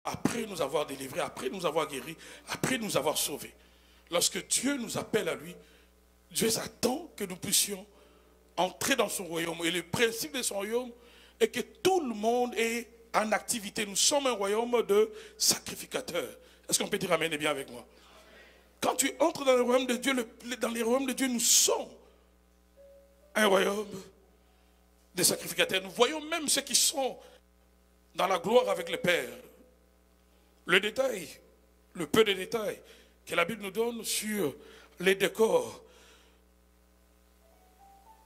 après nous avoir délivrés, après nous avoir guéris, après nous avoir sauvés. Lorsque Dieu nous appelle à lui, Dieu attend que nous puissions entrer dans son royaume. Et le principe de son royaume est que tout le monde est en activité. Nous sommes un royaume de sacrificateurs. Est-ce qu'on peut dire amen et bien avec moi? Quand tu entres dans le royaume de Dieu, dans les royaumes de Dieu, nous sommes un royaume de sacrificateurs. Nous voyons même ceux qui sont dans la gloire avec le Père. Le détail, le peu de détails que la Bible nous donne sur les décors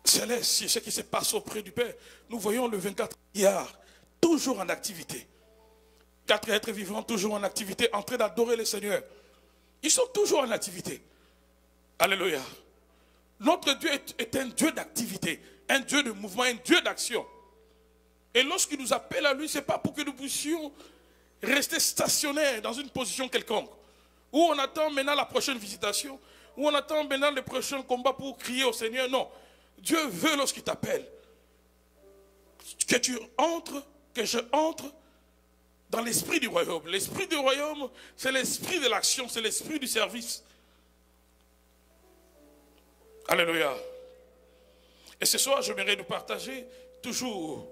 célestes, ce qui se passe auprès du Père. Nous voyons le 24 milliards toujours en activité. 4 êtres vivants toujours en activité, en train d'adorer le Seigneur. Ils sont toujours en activité. Alléluia. Notre Dieu est un Dieu d'activité, un Dieu de mouvement, un Dieu d'action. Et lorsqu'il nous appelle à lui, ce n'est pas pour que nous puissions rester stationnaires dans une position quelconque, où on attend maintenant la prochaine visitation, où on attend maintenant le prochain combat pour crier au Seigneur. Non. Dieu veut, lorsqu'il t'appelle, que tu entres, que je entre dans l'esprit du royaume. L'esprit du royaume, c'est l'esprit de l'action, c'est l'esprit du service. Alléluia. Et ce soir, j'aimerais nous partager toujours,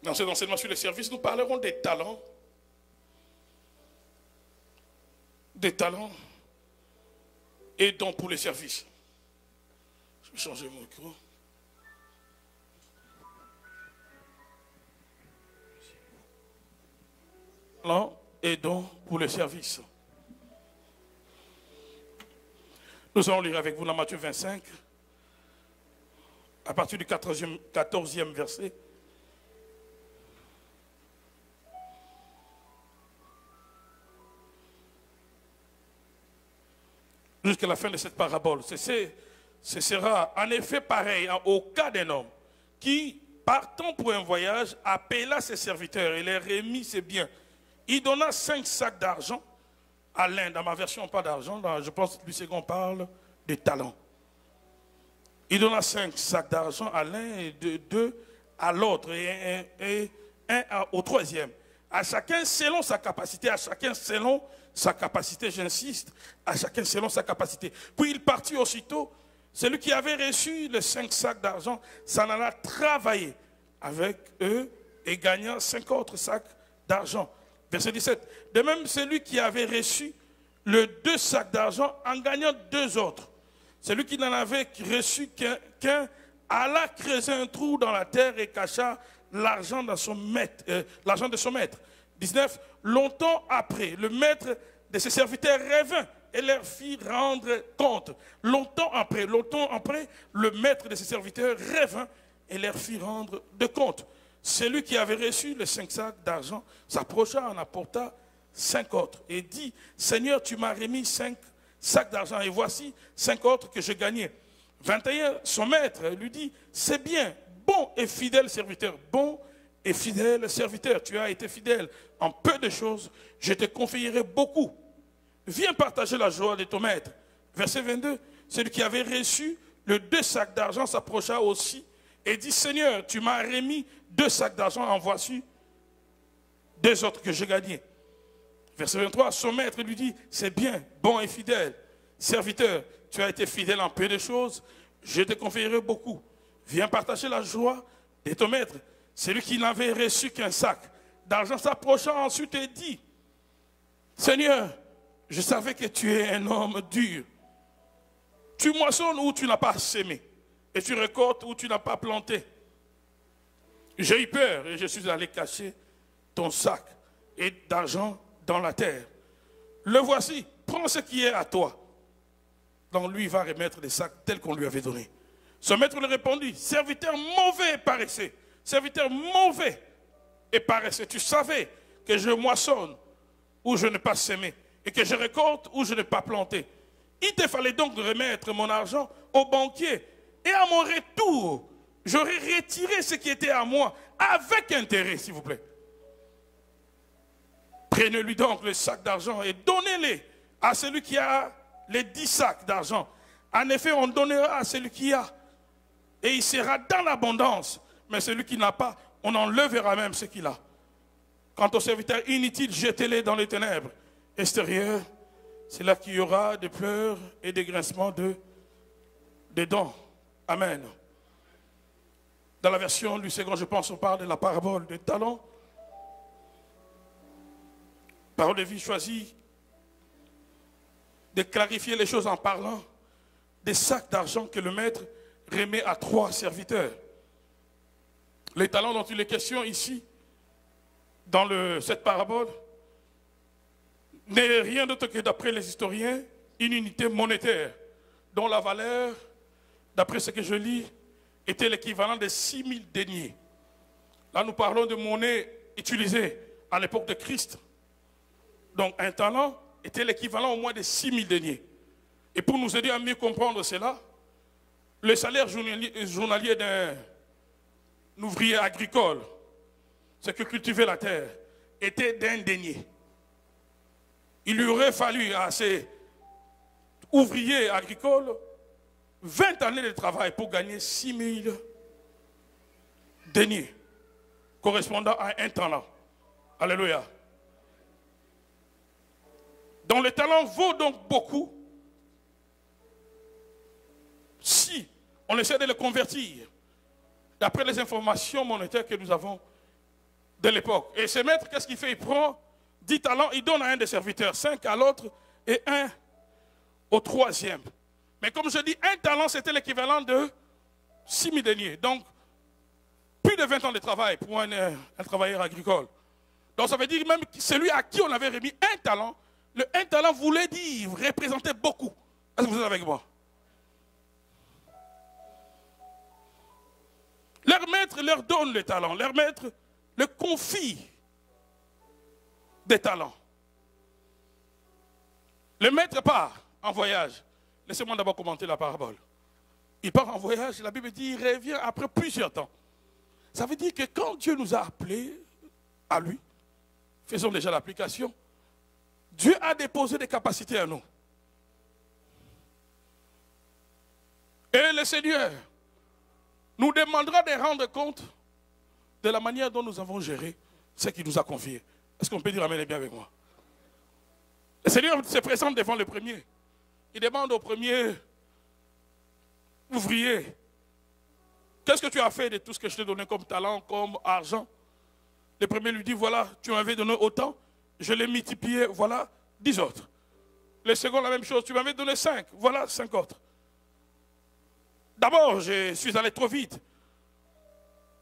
dans cet enseignement sur le service, nous parlerons des talents et dons pour le service. Je vais changer mon micro. Talents et dons pour le service. Nous allons lire avec vous dans Matthieu 25, à partir du 14e verset. Jusqu'à la fin de cette parabole. Ce sera en effet pareil au cas d'un homme qui, partant pour un voyage, appela ses serviteurs et leur remit ses biens. Il donna 5 sacs d'argent à l'un. Dans ma version, pas d'argent. Je pense que lui, c'est qu'on parle de talent. Il donna 5 sacs d'argent à l'un et 2 à l'autre et un au troisième. À chacun selon sa capacité, à chacun selon sa capacité, j'insiste, à chacun selon sa capacité. Puis il partit aussitôt. Celui qui avait reçu les 5 sacs d'argent s'en alla travailler avec eux et gagna 5 autres sacs d'argent. Verset 17. De même, celui qui avait reçu le 2 sacs d'argent en gagnant 2 autres. Celui qui n'en avait reçu qu'un alla creuser un trou dans la terre et cacha l'argent de son maître. 19. Longtemps après, le maître de ses serviteurs revint et leur fit rendre compte. Longtemps après, le maître de ses serviteurs revint et leur fit rendre de compte. Celui qui avait reçu les 5 sacs d'argent s'approcha, en apporta 5 autres et dit, Seigneur, tu m'as remis 5 sacs d'argent et voici 5 autres que j'ai gagnés. 21, son maître lui dit, c'est bien, bon et fidèle serviteur, bon et fidèle serviteur, tu as été fidèle en peu de choses, je te confierai beaucoup. Viens partager la joie de ton maître. Verset 22, celui qui avait reçu le 2 sacs d'argent s'approcha aussi et dit, Seigneur, tu m'as remis 2 sacs d'argent, en voici 2 autres que j'ai gagnés. Verset 23, son maître lui dit, c'est bien, bon et fidèle serviteur, tu as été fidèle en peu de choses, je te confierai beaucoup. Viens partager la joie de ton maître. Celui qui n'avait reçu qu'un sac d'argent s'approcha ensuite et dit, Seigneur, je savais que tu es un homme dur. Tu moissonnes où tu n'as pas semé, et tu récoltes où tu n'as pas planté. J'ai eu peur et je suis allé cacher ton sac et d'argent dans la terre. Le voici, prends ce qui est à toi. Donc lui va remettre les sacs tels qu'on lui avait donné. Son maître lui répondit, serviteur mauvais et paresseux, serviteur mauvais et paresseux, tu savais que je moissonne où je n'ai pas semé et que je récolte où je n'ai pas planté. Il te fallait donc remettre mon argent au banquier et à mon retour, j'aurais retiré ce qui était à moi avec intérêt, s'il vous plaît. Prenez-lui donc le sac d'argent et donnez-les à celui qui a les 10 sacs d'argent. En effet, on donnera à celui qui a. Et il sera dans l'abondance. Mais celui qui n'a pas, on enlèvera même ce qu'il a. Quant aux serviteurs inutiles, jetez-les dans les ténèbres extérieures. C'est là qu'il y aura des pleurs et des grincements de dents. Amen. Dans la version du second, je pense, on parle de la parabole des talents. Parole de vie choisie de clarifier les choses en parlant des sacs d'argent que le maître remet à 3 serviteurs. Les talents dont il est question ici, dans cette parabole, n'est rien d'autre que, d'après les historiens, une unité monétaire dont la valeur, d'après ce que je lis, était l'équivalent de 6 000 deniers. Là, nous parlons de monnaie utilisée à l'époque de Christ. Donc, un talent était l'équivalent au moins de 6 000 deniers. Et pour nous aider à mieux comprendre cela, le salaire journalier d'un ouvrier agricole, ce que cultivait la terre, était d'un denier. Il lui aurait fallu à ces ouvriers agricoles 20 années de travail pour gagner 6 000 deniers, correspondant à un talent. Alléluia. Donc le talent vaut donc beaucoup si on essaie de le convertir d'après les informations monétaires que nous avons de l'époque. Et ce maître, qu'est-ce qu'il fait? Il prend 10 talents, il donne à un des serviteurs, 5 à l'autre et 1 au troisième. Mais comme je dis, un talent, c'était l'équivalent de 6 000 deniers. Donc, plus de 20 ans de travail pour un travailleur agricole. Donc, ça veut dire même que celui à qui on avait remis un talent, le un talent voulait dire, représentait beaucoup. Est-ce que vous êtes avec moi? Leur maître leur donne le talent. Leur maître le confie des talents. Le maître part en voyage. Laissez-moi d'abord commenter la parabole. Il part en voyage, la Bible dit, il revient après plusieurs temps. Ça veut dire que quand Dieu nous a appelés à lui, faisons déjà l'application, Dieu a déposé des capacités à nous. Et le Seigneur nous demandera de rendre compte de la manière dont nous avons géré ce qu'il nous a confié. Est-ce qu'on peut dire amen et bien avec moi? Le Seigneur se présente devant le premier. Il demande au premier ouvrier, qu'est-ce que tu as fait de tout ce que je t'ai donné comme talent, comme argent? Le premier lui dit, voilà, tu m'avais donné autant, je l'ai multiplié, voilà, 10 autres. Le second, la même chose, tu m'avais donné 5, voilà, 5 autres. D'abord, je suis allé trop vite.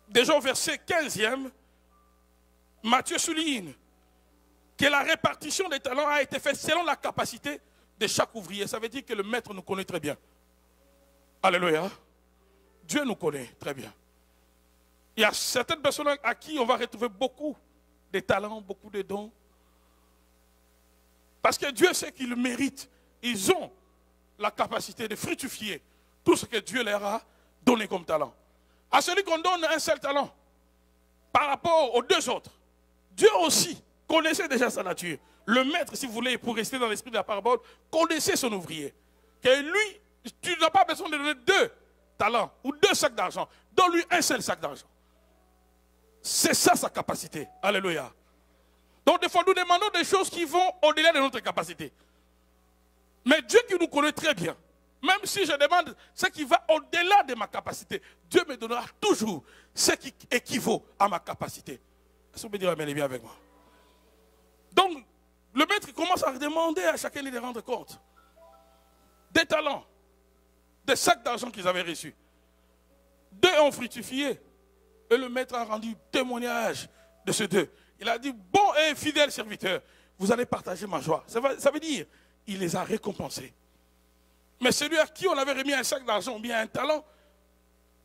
Déjà au verset 15e, Matthieu souligne que la répartition des talents a été faite selon la capacité de chaque ouvrier. Ça veut dire que le maître nous connaît très bien. Alléluia. Dieu nous connaît très bien. Il y a certaines personnes à qui on va retrouver beaucoup de talents, beaucoup de dons. Parce que Dieu sait qu'ils le méritent. Ils ont la capacité de fructifier tout ce que Dieu leur a donné comme talent. À celui qu'on donne un seul talent, par rapport aux 2 autres, Dieu aussi connaissait déjà sa nature. Le maître, si vous voulez, pour rester dans l'esprit de la parabole, connaissait son ouvrier. Que lui, tu n'as pas besoin de donner 2 talents ou 2 sacs d'argent. Donne-lui un seul sac d'argent. C'est ça sa capacité. Alléluia. Donc des fois, nous demandons des choses qui vont au-delà de notre capacité. Mais Dieu qui nous connaît très bien, même si je demande ce qui va au-delà de ma capacité, Dieu me donnera toujours ce qui équivaut à ma capacité. Est-ce que vous pouvez dire amen et bien avec moi? Donc, le maître commence à demander à chacun de rendre compte des talents, des sacs d'argent qu'ils avaient reçus. 2 ont fructifié et le maître a rendu témoignage de ces 2. Il a dit, bon et fidèle serviteur, vous allez partager ma joie. Ça veut dire, il les a récompensés. Mais celui à qui on avait remis un sac d'argent ou bien un talent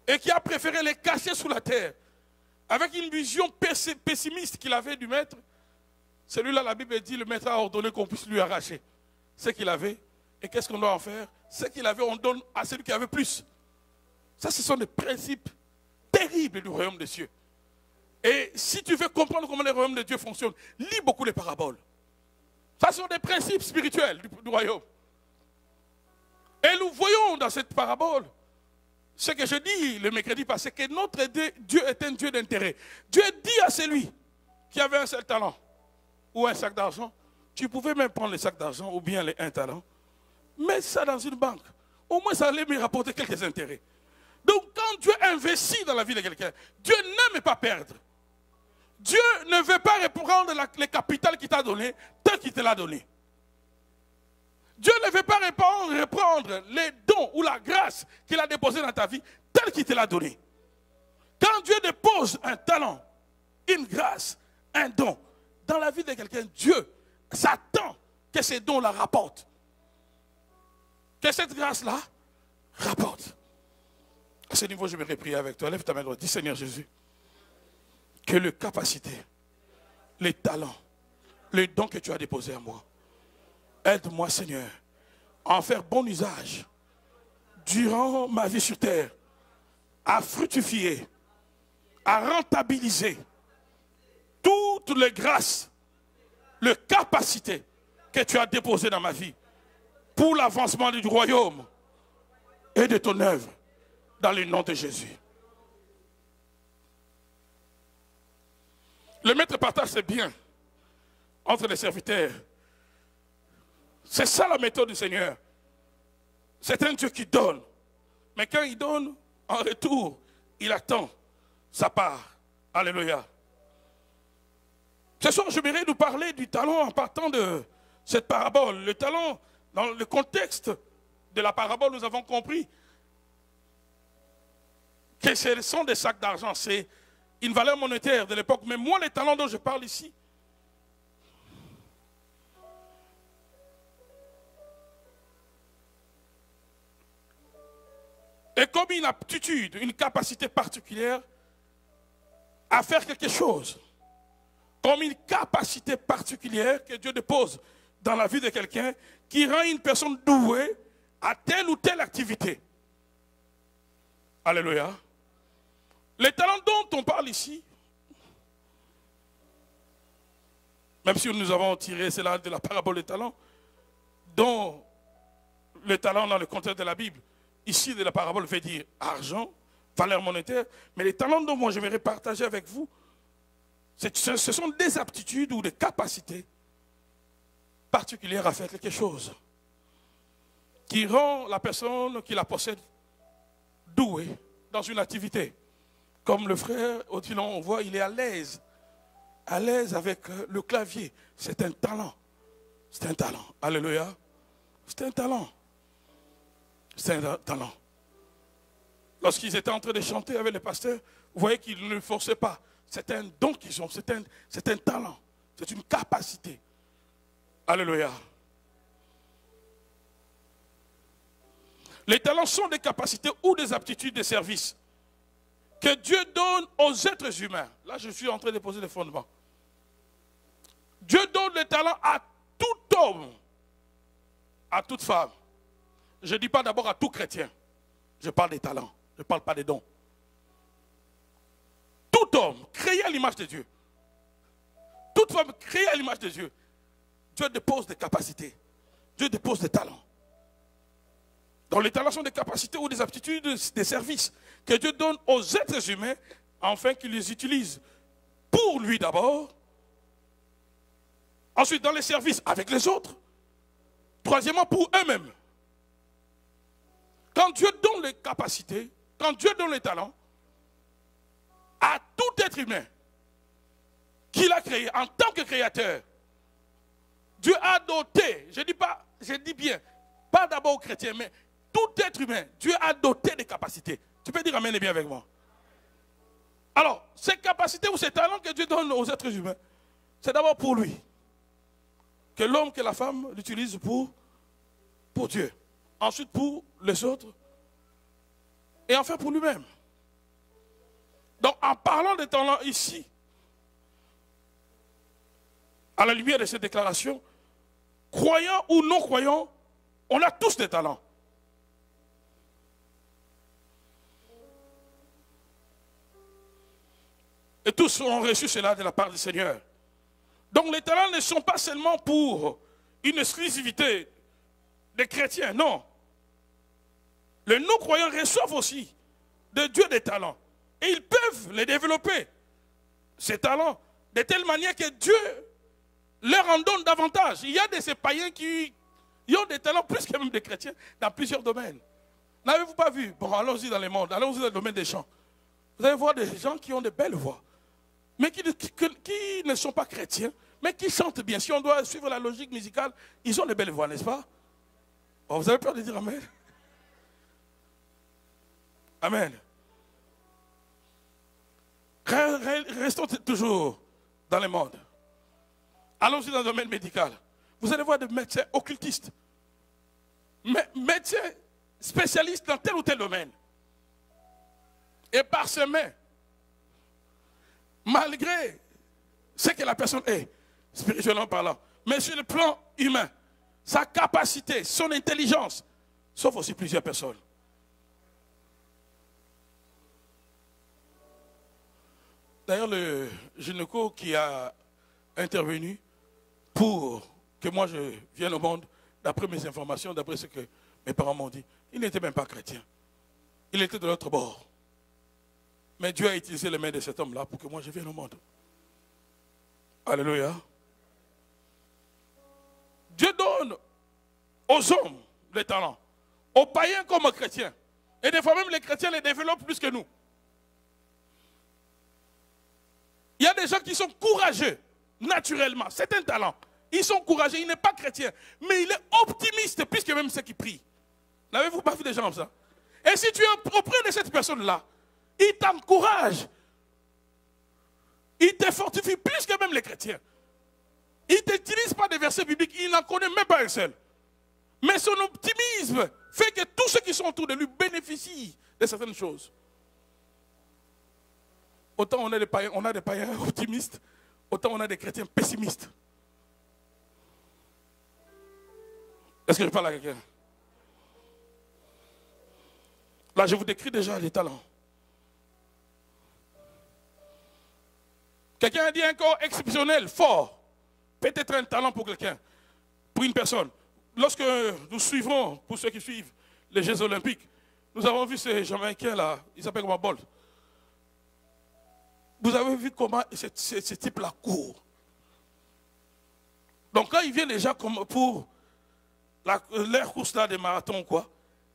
et qui a préféré les cacher sous la terre, avec une vision pessimiste qu'il avait du maître, celui-là, la Bible dit, le maître a ordonné qu'on puisse lui arracher ce qu'il avait. Et qu'est-ce qu'on doit en faire? Ce qu'il avait, on donne à celui qui avait plus. Ça, ce sont des principes terribles du royaume des cieux. Et si tu veux comprendre comment le royaume de Dieu fonctionne, lis beaucoup les paraboles. Ça, ce sont des principes spirituels du royaume. Et nous voyons dans cette parabole, ce que je dis le mercredi passé, que notre Dieu est un Dieu d'intérêt. Dieu dit à celui qui avait un seul talent ou un sac d'argent, tu pouvais même prendre le sac d'argent ou bien un talent, mettre ça dans une banque. Au moins, ça allait me rapporter quelques intérêts. Donc, quand Dieu investit dans la vie de quelqu'un, Dieu n'aime pas perdre. Dieu ne veut pas reprendre le capital qu'il t'a donné tel qu'il te l'a donné. Dieu ne veut pas reprendre les dons ou la grâce qu'il a déposé dans ta vie tel qu'il te l'a donné. Quand Dieu dépose un talent, une grâce, un don dans la vie de quelqu'un, Dieu s'attend que ces dons la rapportent. Que cette grâce-là rapporte. À ce niveau, je vais prier avec toi. Lève ta main droite. Dis Seigneur Jésus, que les capacités, les talents, les dons que tu as déposés en moi, aide-moi Seigneur à en faire bon usage durant ma vie sur terre, à fructifier, à rentabiliser toutes les grâces, les capacités que tu as déposées dans ma vie pour l'avancement du royaume et de ton œuvre dans le nom de Jésus. Le maître partage ses biens entre les serviteurs. C'est ça la méthode du Seigneur. C'est un Dieu qui donne. Mais quand il donne, en retour, il attend sa part. Alléluia. Ce soir, je voudrais nous parler du talent en partant de cette parabole. Le talent, dans le contexte de la parabole, nous avons compris que ce sont des sacs d'argent. C'est une valeur monétaire de l'époque. Mais moi, les talents dont je parle ici, est comme une aptitude, une capacité particulière à faire quelque chose. Comme une capacité particulière que Dieu dépose dans la vie de quelqu'un qui rend une personne douée à telle ou telle activité. Alléluia. Les talents dont on parle ici, même si nous avons tiré cela de la parabole des talents, dont le talent dans le contexte de la Bible, ici de la parabole veut dire argent, valeur monétaire, mais les talents dont moi je vais partager avec vous, ce sont des aptitudes ou des capacités particulières à faire quelque chose qui rend la personne qui la possède douée dans une activité. Comme le frère Odilon, on voit, il est à l'aise avec le clavier. C'est un talent. C'est un talent. Alléluia. C'est un talent. C'est un talent. Lorsqu'ils étaient en train de chanter avec les pasteurs, vous voyez qu'ils ne le forçaient pas. C'est un don qu'ils ont, c'est un talent, c'est une capacité. Alléluia. Les talents sont des capacités ou des aptitudes de service que Dieu donne aux êtres humains. Là, je suis en train de poser les fondements. Dieu donne les talents à tout homme, à toute femme. Je ne dis pas d'abord à tout chrétien. Je parle des talents, je ne parle pas des dons. Tout homme créé à l'image de Dieu, toute femme créée à l'image de Dieu, Dieu dépose des capacités, Dieu dépose des talents. Donc les talents sont des capacités ou des aptitudes, des services que Dieu donne aux êtres humains afin qu'ils les utilisent pour lui d'abord, ensuite dans les services avec les autres, troisièmement pour eux-mêmes. Quand Dieu donne les capacités, quand Dieu donne les talents, à tout être humain qu'il a créé en tant que créateur, Dieu a doté, je dis bien, pas d'abord aux chrétiens, mais tout être humain, Dieu a doté des capacités. Tu peux dire amen et bien avec moi. Alors, ces capacités ou ces talents que Dieu donne aux êtres humains, c'est d'abord pour lui. Que l'homme, que la femme l'utilise pour Dieu. Ensuite pour les autres. Et enfin pour lui-même. Donc, en parlant des talents ici, à la lumière de cette déclaration, croyants ou non croyants, on a tous des talents. Et tous ont reçu cela de la part du Seigneur. Donc, les talents ne sont pas seulement pour une exclusivité des chrétiens, non. Les non-croyants reçoivent aussi de Dieu des talents. Et ils peuvent les développer, ces talents, de telle manière que Dieu leur en donne davantage. Il y a de ces païens qui ont des talents plus que même des chrétiens dans plusieurs domaines. N'avez-vous pas vu? Bon, allons-y dans le monde, allons-y dans le domaine des chants. Vous allez voir des gens qui ont de belles voix, mais qui ne sont pas chrétiens, mais qui chantent bien. Si on doit suivre la logique musicale, ils ont de belles voix, n'est-ce pas? Bon, vous avez peur de dire Amen? Amen. Restons toujours dans le monde. Allons-y dans le domaine médical. Vous allez voir des médecins occultistes, médecins spécialistes dans tel ou tel domaine. Et parsemés, malgré ce que la personne est, spirituellement parlant, mais sur le plan humain, sa capacité, son intelligence, sauf aussi plusieurs personnes. D'ailleurs, le gynéco qui a intervenu pour que moi je vienne au monde, d'après mes informations, d'après ce que mes parents m'ont dit, il n'était même pas chrétien. Il était de l'autre bord. Mais Dieu a utilisé les mains de cet homme-là pour que moi je vienne au monde. Alléluia. Dieu donne aux hommes les talents, aux païens comme aux chrétiens. Et des fois même les chrétiens les développent plus que nous. Il y a des gens qui sont courageux, naturellement. C'est un talent. Ils sont courageux, il n'est pas chrétien, mais il est optimiste plus que même ceux qui prient. N'avez-vous pas vu des gens comme ça? Et si tu es auprès de cette personne-là, il t'encourage. Il te fortifie plus que même les chrétiens. Il ne t'utilise pas des versets bibliques, il n'en connaît même pas un seul. Mais son optimisme fait que tous ceux qui sont autour de lui bénéficient de certaines choses. Autant on a des païens optimistes, autant on a des chrétiens pessimistes. Est-ce que je parle à quelqu'un? Là, je vous décris déjà les talents. Quelqu'un a dit un corps exceptionnel, fort. Peut-être un talent pour quelqu'un, pour une personne. Lorsque nous suivrons, pour ceux qui suivent les Jeux Olympiques, nous avons vu ces Jamaïcains là, ils s'appellent comment, Bolt. Vous avez vu comment ce type-là court. Donc quand il vient déjà comme pour leur course là de marathon, quoi,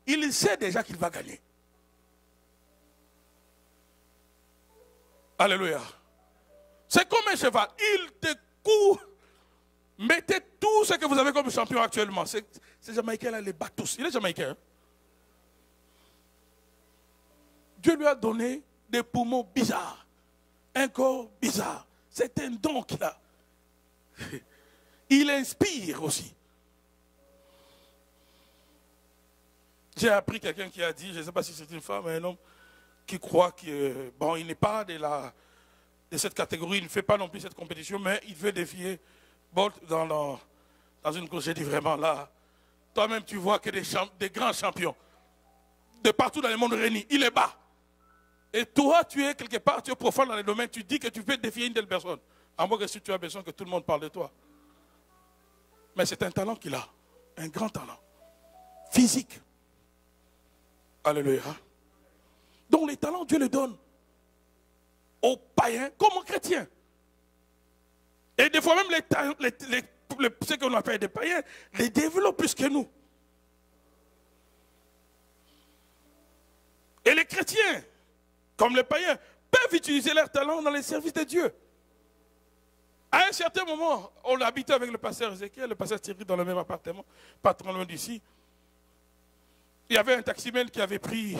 il sait déjà qu'il va gagner. Alléluia. C'est comme un cheval. Il te court. Mettez tout ce que vous avez comme champion actuellement. Ces Jamaïcains-là les battent tous. Il est Jamaïcain. Hein? Dieu lui a donné des poumons bizarres. Un corps bizarre. C'est un don qu'il a. Il inspire aussi. J'ai appris quelqu'un qui a dit, je ne sais pas si c'est une femme ou un homme, qui croit que, bon, il n'est pas de cette catégorie, il ne fait pas non plus cette compétition, mais il veut défier Bolt dans une course. J'ai dit vraiment là, toi-même tu vois que des grands champions, de partout dans le monde réunis, il est bas. Et toi, tu es quelque part, tu es profond dans les domaines, tu dis que tu peux défier une telle personne. À moins que si tu as besoin que tout le monde parle de toi. Mais c'est un talent qu'il a, un grand talent, physique. Alléluia. Donc les talents, Dieu les donne aux païens comme aux chrétiens. Et des fois même ce qu'on appelle des païens les développent plus que nous. Et les chrétiens, comme les païens, peuvent utiliser leurs talents dans les services de Dieu. À un certain moment, on habitait avec le pasteur Ézéchiel, le pasteur Thierry dans le même appartement, pas trop loin d'ici. Il y avait un taximène qui avait pris,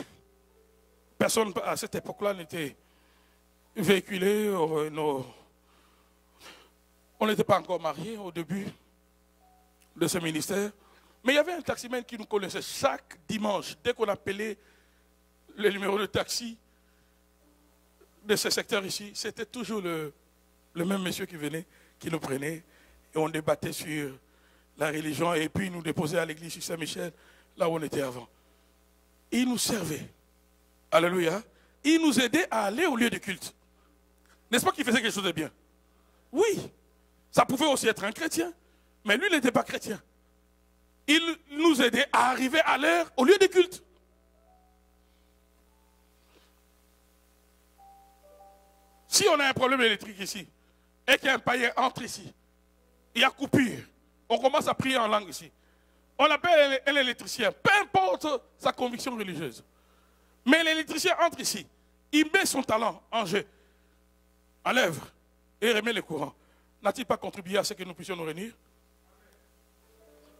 personne à cette époque-là n'était véhiculé, on n'était pas encore mariés au début de ce ministère. Mais il y avait un taximène qui nous connaissait chaque dimanche, dès qu'on appelait le numéro de taxi de ce secteur ici, c'était toujours le même monsieur qui venait, qui nous prenait, et on débattait sur la religion, et puis il nous déposait à l'église sur Saint-Michel, là où on était avant. Il nous servait. Alléluia. Il nous aidait à aller au lieu de culte. N'est-ce pas qu'il faisait quelque chose de bien? Oui. Ça pouvait aussi être un chrétien, mais lui il n'était pas chrétien. Il nous aidait à arriver à l'heure au lieu de culte. Si on a un problème électrique ici, et qu'un païen entre ici, il y a coupure. On commence à prier en langue ici. On appelle un électricien, peu importe sa conviction religieuse. Mais l'électricien entre ici, il met son talent en jeu, en œuvre, et remet le courant. N'a-t-il pas contribué à ce que nous puissions nous réunir?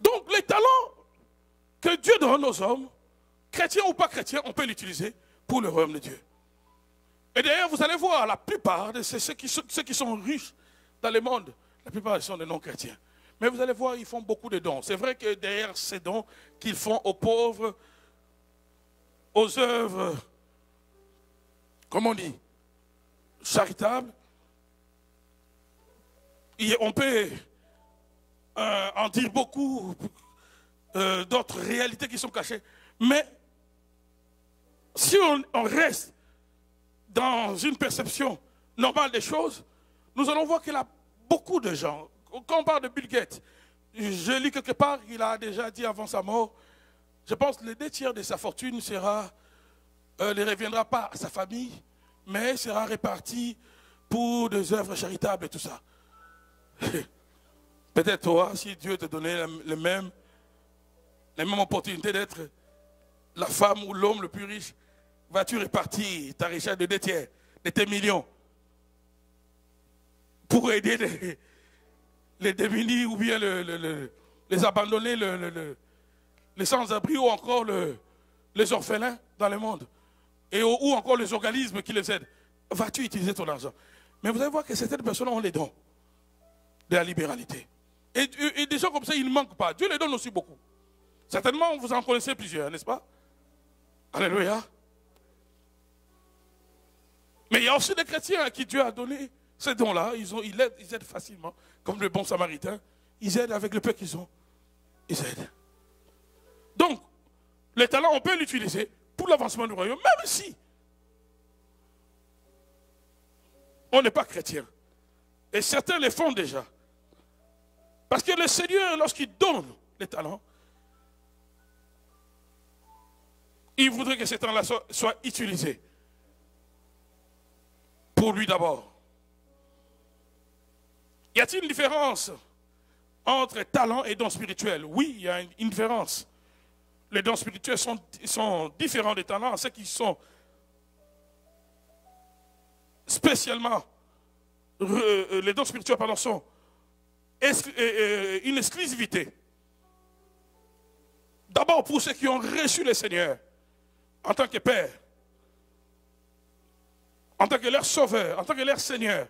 Donc les talents que Dieu donne aux hommes, chrétiens ou pas chrétiens, on peut l'utiliser pour le royaume de Dieu. Et d'ailleurs, vous allez voir, la plupart de ceux qui sont riches dans le monde, la plupart sont des non-chrétiens. Mais vous allez voir, ils font beaucoup de dons. C'est vrai que derrière ces dons qu'ils font aux pauvres, aux œuvres, comment on dit, charitables, on peut en dire beaucoup d'autres réalités qui sont cachées. Mais si on reste dans une perception normale des choses, nous allons voir qu'il y a beaucoup de gens. Quand on parle de Bill Gates, je lis quelque part, il a déjà dit avant sa mort, je pense que les 2 tiers de sa fortune ne reviendra pas à sa famille, mais sera réparti pour des œuvres charitables et tout ça. Peut-être toi, si Dieu te donnait les mêmes opportunités d'être la femme ou l'homme le plus riche, vas-tu répartir ta richesse de 2 tiers, de tes millions, pour aider les démunis ou bien les abandonnés, les sans-abri ou encore les orphelins dans le monde, ou encore les organismes qui les aident. Vas-tu utiliser ton argent? Mais vous allez voir que certaines personnes ont les dons de la libéralité. Et des gens comme ça, ils ne manquent pas. Dieu les donne aussi beaucoup. Certainement, vous en connaissez plusieurs, n'est-ce pas? Alléluia. Mais il y a aussi des chrétiens à qui Dieu a donné ces dons-là. Ils aident facilement, comme le bon samaritain. Ils aident avec le peu qu'ils ont. Ils aident. Donc, les talents, on peut l'utiliser pour l'avancement du royaume, même si on n'est pas chrétien. Et certains les font déjà. Parce que le Seigneur, lorsqu'il donne les talents, il voudrait que ces talents-là soient utilisés pour lui d'abord. Y a-t-il une différence entre talent et dons spirituels? Oui, il y a une différence. Les dons spirituels sont différents des talents. Ceux qui sont spécialement, les dons spirituels, pardon, sont une exclusivité. D'abord pour ceux qui ont reçu le Seigneur en tant que Père, en tant que leur Sauveur, en tant que leur Seigneur.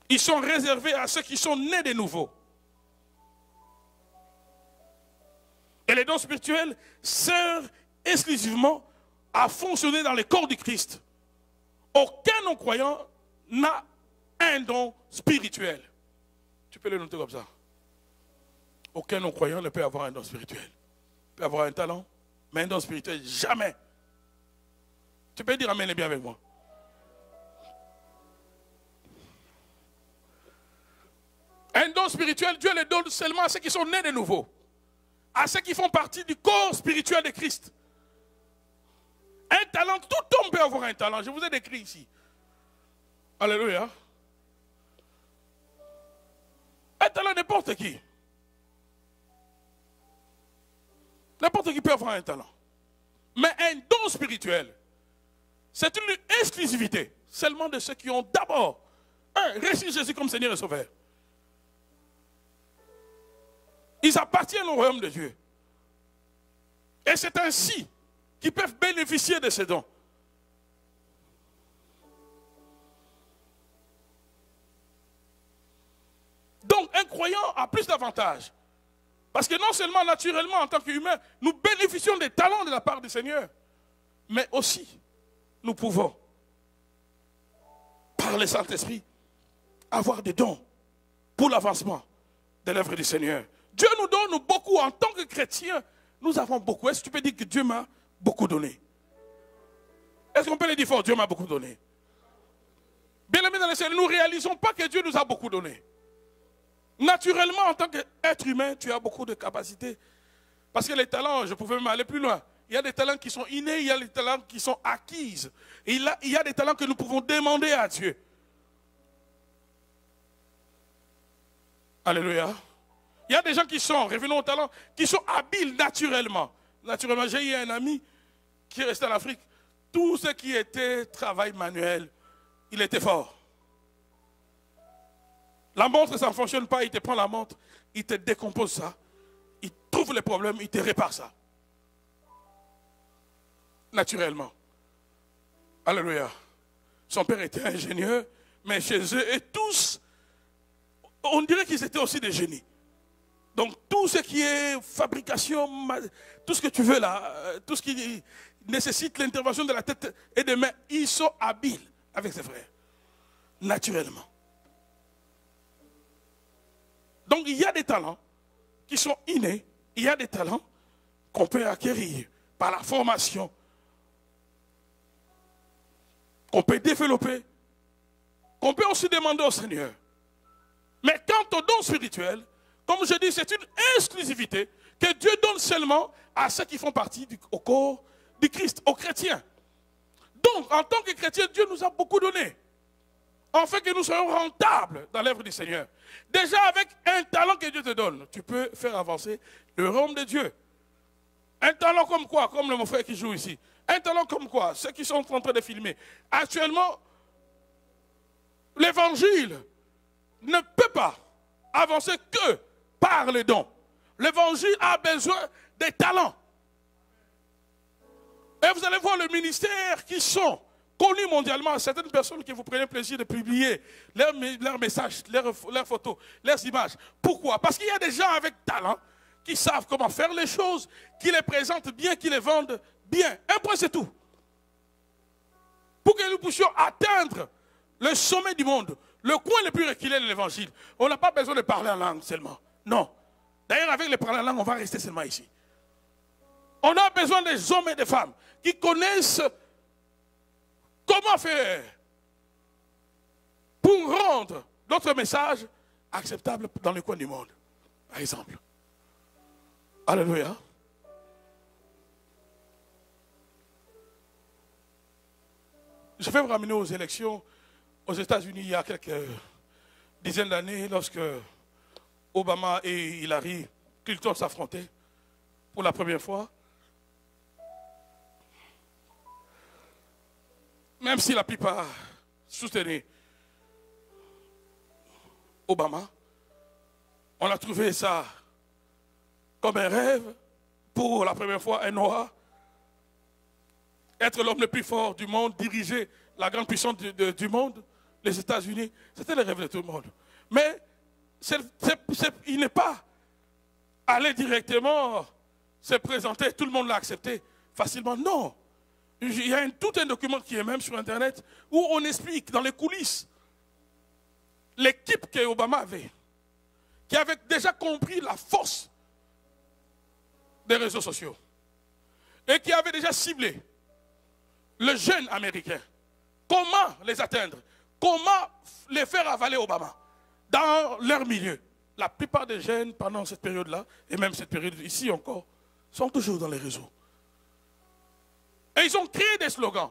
Ils sont réservés à ceux qui sont nés de nouveau. Et les dons spirituels servent exclusivement à fonctionner dans le corps du Christ. Aucun non-croyant n'a un don spirituel. Tu peux le noter comme ça. Aucun non-croyant ne peut avoir un don spirituel. Il peut avoir un talent, mais un don spirituel, jamais. Tu peux dire amen et bien avec moi. Un don spirituel, Dieu le donne seulement à ceux qui sont nés de nouveau. À ceux qui font partie du corps spirituel de Christ. Un talent, tout homme peut avoir un talent. Je vous ai décrit ici. Alléluia. Un talent, n'importe qui. N'importe qui peut avoir un talent. Mais un don spirituel, c'est une exclusivité seulement de ceux qui ont d'abord, reçu Jésus comme Seigneur et Sauveur. Ils appartiennent au royaume de Dieu. Et c'est ainsi qu'ils peuvent bénéficier de ces dons. Donc, un croyant a plus d'avantages. Parce que non seulement naturellement, en tant qu'humain, nous bénéficions des talents de la part du Seigneur, mais aussi, nous pouvons, par le Saint-Esprit, avoir des dons pour l'avancement de l'œuvre du Seigneur. Dieu nous donne beaucoup. En tant que chrétiens, nous avons beaucoup. Est-ce que tu peux dire que Dieu m'a beaucoup donné? Est-ce qu'on peut le dire fort? Dieu m'a beaucoup donné. Bien aimés dans le Seigneur, nous ne réalisons pas que Dieu nous a beaucoup donné. Naturellement, en tant qu'être humain, tu as beaucoup de capacités. Parce que les talents, je pouvais même aller plus loin. Il y a des talents qui sont innés, il y a des talents qui sont acquis. Et il y a des talents que nous pouvons demander à Dieu. Alléluia. Il y a des gens qui sont, revenons au talent, qui sont habiles naturellement. Naturellement, j'ai eu un ami qui est resté en Afrique. Tout ce qui était travail manuel, il était fort. La montre, ça ne fonctionne pas, il te prend la montre, il te décompose ça, il trouve les problèmes, il te répare ça. Naturellement. Alléluia. Son père était ingénieur, mais chez eux, et tous, on dirait qu'ils étaient aussi des génies. Donc tout ce qui est fabrication, tout ce que tu veux là, tout ce qui nécessite l'intervention de la tête et des mains, ils sont habiles avec ses frères. Naturellement. Donc il y a des talents qui sont innés, il y a des talents qu'on peut acquérir par la formation, qu'on peut développer, qu'on peut aussi demander au Seigneur. Mais quant aux dons spirituels, comme je dis, c'est une exclusivité que Dieu donne seulement à ceux qui font partie au corps du Christ, aux chrétiens. Donc, en tant que chrétiens, Dieu nous a beaucoup donné, afin que nous soyons rentables dans l'œuvre du Seigneur. Déjà, avec un talent que Dieu te donne, tu peux faire avancer le royaume de Dieu. Un talent comme quoi? Comme mon frère qui joue ici. Un talent comme quoi? Ceux qui sont en train de filmer. Actuellement, l'évangile ne peut pas avancer que par les dons. L'évangile a besoin des talents. Et vous allez voir le ministère qui sont connus mondialement, certaines personnes qui vous prennent plaisir de publier leurs messages, leurs photos, leurs images. Pourquoi? Parce qu'il y a des gens avec talent qui savent comment faire les choses, qui les présentent bien, qui les vendent bien. Un point, c'est tout. Pour que nous puissions atteindre le sommet du monde, le coin le plus reculé de l'évangile, on n'a pas besoin de parler en langue seulement. Non. D'ailleurs, avec les parler en langue, on va rester seulement ici. On a besoin des hommes et des femmes qui connaissent comment faire pour rendre notre message acceptable dans le coin du monde. Par exemple. Alléluia. Je vais vous ramener aux élections aux États-Unis il y a quelques dizaines d'années, lorsque Obama et Hillary Clinton s'affrontaient pour la première fois. Même si la plupart soutenaient Obama, on a trouvé ça comme un rêve pour la première fois un noir. Être l'homme le plus fort du monde, diriger la grande puissance du monde, les États-Unis, c'était le rêve de tout le monde. Mais il n'est pas allé directement se présenter, tout le monde l'a accepté facilement. Non. Il y a tout un document qui est même sur Internet où on explique dans les coulisses l'équipe que Obama avait, qui avait déjà compris la force des réseaux sociaux et qui avait déjà ciblé le jeune américain. Comment les atteindre? Comment les faire avaler Obama dans leur milieu? La plupart des jeunes, pendant cette période-là, et même cette période ici encore, sont toujours dans les réseaux. Et ils ont créé des slogans.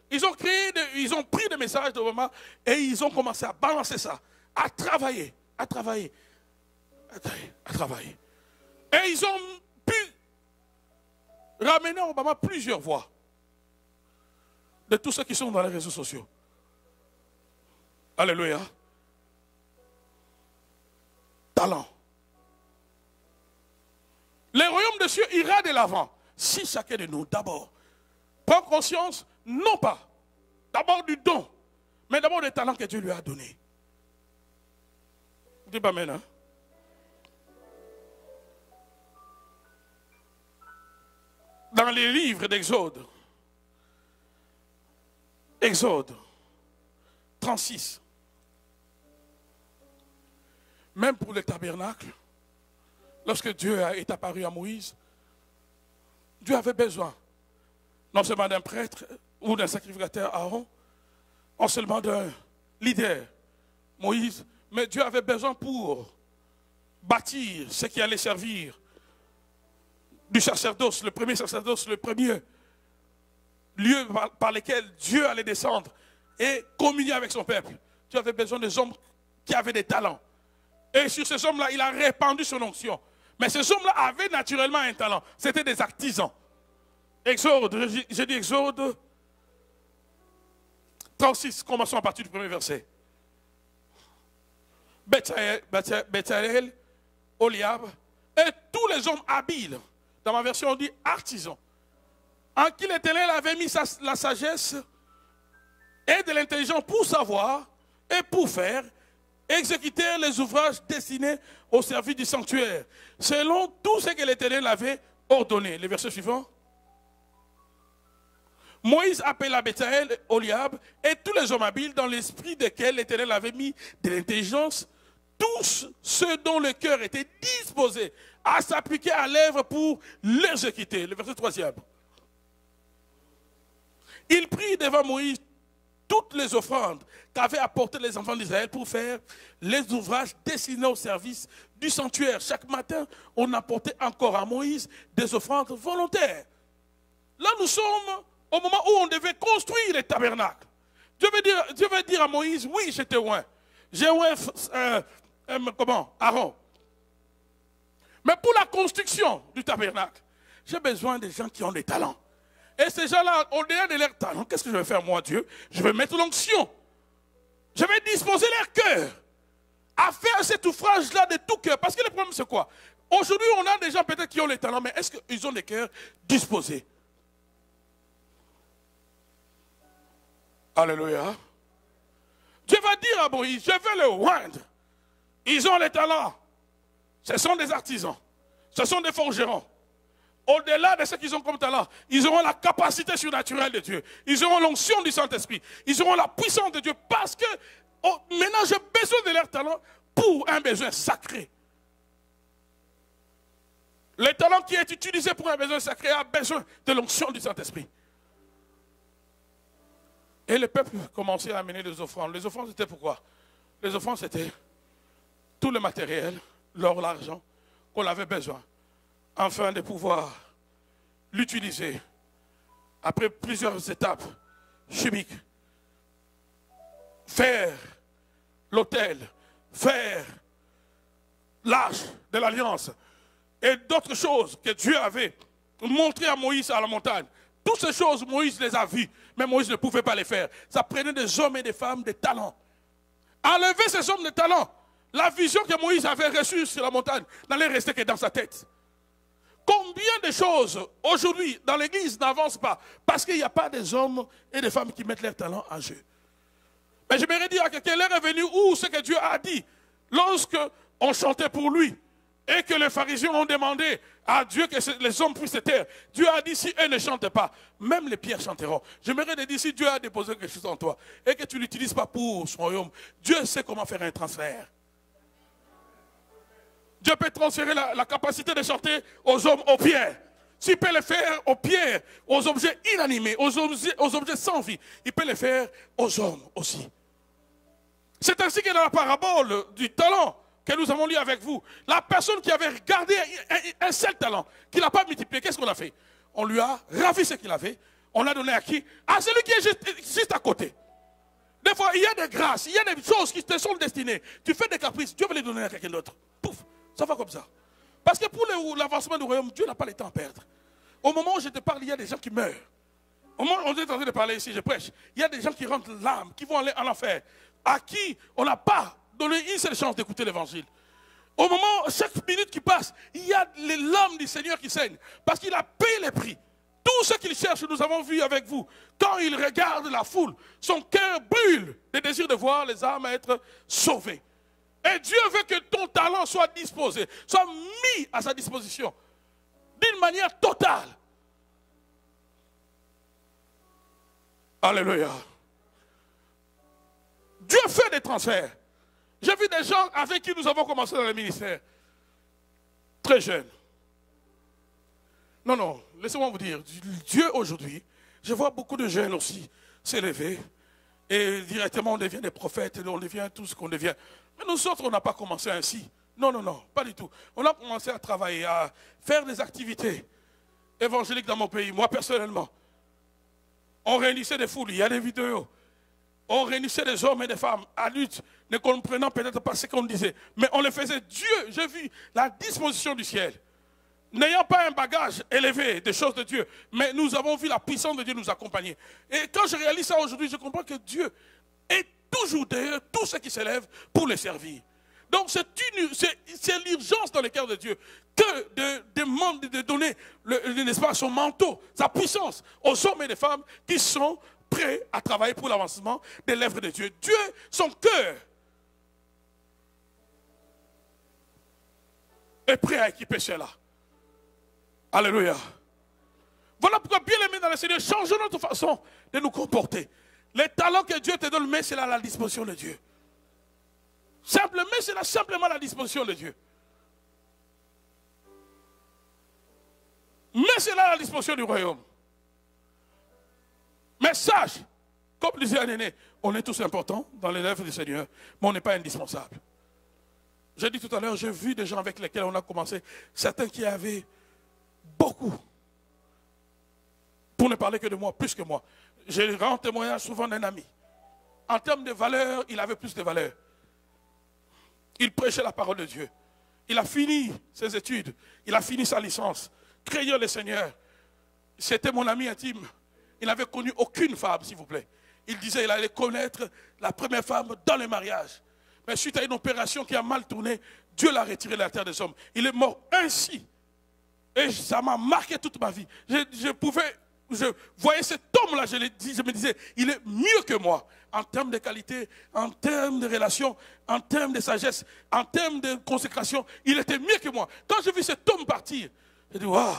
Ils ont pris des messages d'Obama et ils ont commencé à balancer ça, à travailler. Et ils ont pu ramener à Obama plusieurs voix de tous ceux qui sont dans les réseaux sociaux. Alléluia. Talent. Le royaume de Dieu ira de l'avant si chacun de nous, d'abord, prend conscience, non pas d'abord du don, mais d'abord des talents que Dieu lui a donnés. Dis pas amen, hein? Dans les livres d'Exode, Exode 36, même pour le tabernacle, lorsque Dieu est apparu à Moïse, Dieu avait besoin non seulement d'un prêtre ou d'un sacrificateur Aaron, non seulement d'un leader, Moïse, mais Dieu avait besoin pour bâtir ce qui allait servir du sacerdoce, le premier sacerdoce, le premier lieu par lequel Dieu allait descendre et communier avec son peuple. Dieu avait besoin des hommes qui avaient des talents. Et sur ces hommes-là, il a répandu son onction. Mais ces hommes-là avaient naturellement un talent. C'était des artisans. Exode, j'ai dit Exode 36, commençons à partir du premier verset. Betsaël, Oliab, et tous les hommes habiles, dans ma version on dit artisans, en qui l'Éternel avait mis la sagesse et de l'intelligence pour savoir et pour faire, exécuter les ouvrages destinés au service du sanctuaire, selon tout ce que l'Éternel avait ordonné. Le verset suivant. Moïse appela Betsaël, Oliab et tous les hommes habiles dans l'esprit desquels l'Éternel avait mis de l'intelligence, tous ceux dont le cœur était disposé à s'appliquer à l'œuvre pour l'exécuter. Le verset 3e. Il prit devant Moïse toutes les offrandes qu'avaient apportées les enfants d'Israël pour faire les ouvrages destinés au service du sanctuaire. Chaque matin, on apportait encore à Moïse des offrandes volontaires. Là, nous sommes au moment où on devait construire les tabernacles. Dieu veut dire à Moïse, oui, j'étais loin. J'ai loin, Aaron. Mais pour la construction du tabernacle, j'ai besoin des gens qui ont des talents. Et ces gens-là, au-delà de leurs talents, qu'est-ce que je vais faire, moi, Dieu? Je vais mettre l'onction. Je vais disposer leur cœur à faire cet ouvrage-là de tout cœur. Parce que le problème, c'est quoi? Aujourd'hui, on a des gens peut-être qui ont les talents, mais est-ce qu'ils ont des cœurs disposés? Alléluia. Dieu va dire à Moïse, je vais le oindre. Ils ont les talents. Ce sont des artisans. Ce sont des forgerons. Au-delà de ce qu'ils ont comme talent, ils auront la capacité surnaturelle de Dieu. Ils auront l'onction du Saint-Esprit. Ils auront la puissance de Dieu parce que maintenant j'ai besoin de leur talent pour un besoin sacré. Le talent qui est utilisé pour un besoin sacré a besoin de l'onction du Saint-Esprit. Et le peuple commençait à amener des offrandes. Les offrandes, c'était pourquoi? Les offrandes, c'était tout le matériel, l'or, l'argent, qu'on avait besoin, afin de pouvoir l'utiliser après plusieurs étapes chimiques. Faire l'autel, faire l'arche de l'alliance et d'autres choses que Dieu avait montrées à Moïse à la montagne. Toutes ces choses, Moïse les a vues, mais Moïse ne pouvait pas les faire. Ça prenait des hommes et des femmes de talent. Enlever ces hommes de talent, la vision que Moïse avait reçue sur la montagne n'allait rester que dans sa tête. Combien de choses aujourd'hui dans l'église n'avancent pas parce qu'il n'y a pas des hommes et des femmes qui mettent leur talent en jeu. Mais j'aimerais dire à quelqu'un, l'heure est venue où ce que Dieu a dit lorsque on chantait pour lui et que les pharisiens ont demandé à Dieu que les hommes puissent se taire. Dieu a dit si eux ne chantent pas, même les pierres chanteront. J'aimerais te dire si Dieu a déposé quelque chose en toi et que tu ne l'utilises pas pour son royaume, Dieu sait comment faire un transfert. Dieu peut transférer la capacité de chanter aux hommes, aux pierres. S'il peut le faire aux pierres, aux objets inanimés, aux objets sans vie, il peut le faire aux hommes aussi. C'est ainsi que dans la parabole du talent que nous avons lu avec vous, la personne qui avait gardé un seul talent, qui n'a pas multiplié, qu'est-ce qu'on a fait? On lui a ravi ce qu'il avait, on l'a donné à qui? À celui qui est juste à côté. Des fois, il y a des grâces, il y a des choses qui te sont destinées. Tu fais des caprices, Dieu veut les donner à quelqu'un d'autre. Pouf, ça va comme ça. Parce que pour l'avancement du royaume, Dieu n'a pas le temps à perdre. Au moment où je te parle, il y a des gens qui meurent. Au moment où on est en train de parler ici, je prêche, il y a des gens qui rentrent l'âme, qui vont aller en enfer, à qui on n'a pas donné une seule chance d'écouter l'évangile. Au moment, chaque minute qui passe, il y a l'âme du Seigneur qui saigne, parce qu'il a payé les prix. Tout ce qu'il cherche, nous avons vu avec vous. Quand il regarde la foule, son cœur brûle de désir de voir les âmes être sauvées. Et Dieu veut que ton talent soit disposé, soit mis à sa disposition, d'une manière totale. Alléluia. Dieu fait des transferts. J'ai vu des gens avec qui nous avons commencé dans le ministère, très jeunes. Non, laissez-moi vous dire, Dieu aujourd'hui, je vois beaucoup de jeunes aussi s'élever, et directement on devient des prophètes, on devient tout ce qu'on devient. Mais nous autres, on n'a pas commencé ainsi. Non, pas du tout. On a commencé à travailler, à faire des activités évangélique dans mon pays, moi personnellement, on réunissait des foules, il y a des vidéos. On réunissait des hommes et des femmes adultes, ne comprenant peut-être pas ce qu'on disait. Mais on le faisait. Dieu, j'ai vu la disposition du ciel. N'ayant pas un bagage élevé des choses de Dieu, mais nous avons vu la puissance de Dieu nous accompagner. Et quand je réalise ça aujourd'hui, je comprends que Dieu est toujours derrière tout ce qui s'élève pour le servir. Donc c'est l'urgence dans le cœur de Dieu que de donner n'est-ce pas, son manteau, sa puissance aux hommes et des femmes qui sont prêts à travailler pour l'avancement des lèvres de Dieu. Dieu, son cœur est prêt à équiper cela. Alléluia. Voilà pourquoi, bien aimé dans le Seigneur, changeons notre façon de nous comporter. Les talents que Dieu te donne, mais c'est à la disposition de Dieu. Simplement, c'est simplement la disposition de Dieu. Mais c'est là la disposition du royaume. Mais sache, comme disait un aîné, on est tous importants dans les lèvres du Seigneur, mais on n'est pas indispensable. J'ai dit tout à l'heure, j'ai vu des gens avec lesquels on a commencé, certains qui avaient beaucoup, pour ne parler que de moi, plus que moi. J'ai rendu témoignage souvent d'un ami. En termes de valeur, il avait plus de valeur. Il prêchait la parole de Dieu. Il a fini ses études. Il a fini sa licence. Craignant le Seigneur. C'était mon ami intime. Il n'avait connu aucune femme, s'il vous plaît. Il disait qu'il allait connaître la première femme dans le mariage. Mais suite à une opération qui a mal tourné, Dieu l'a retiré de la terre des hommes. Il est mort ainsi. Et ça m'a marqué toute ma vie. Je voyais cet homme-là, je me disais, il est mieux que moi. En termes de qualité, en termes de relations, en termes de sagesse, en termes de consécration, il était mieux que moi. Quand j'ai vu cet homme partir, j'ai dit, waouh,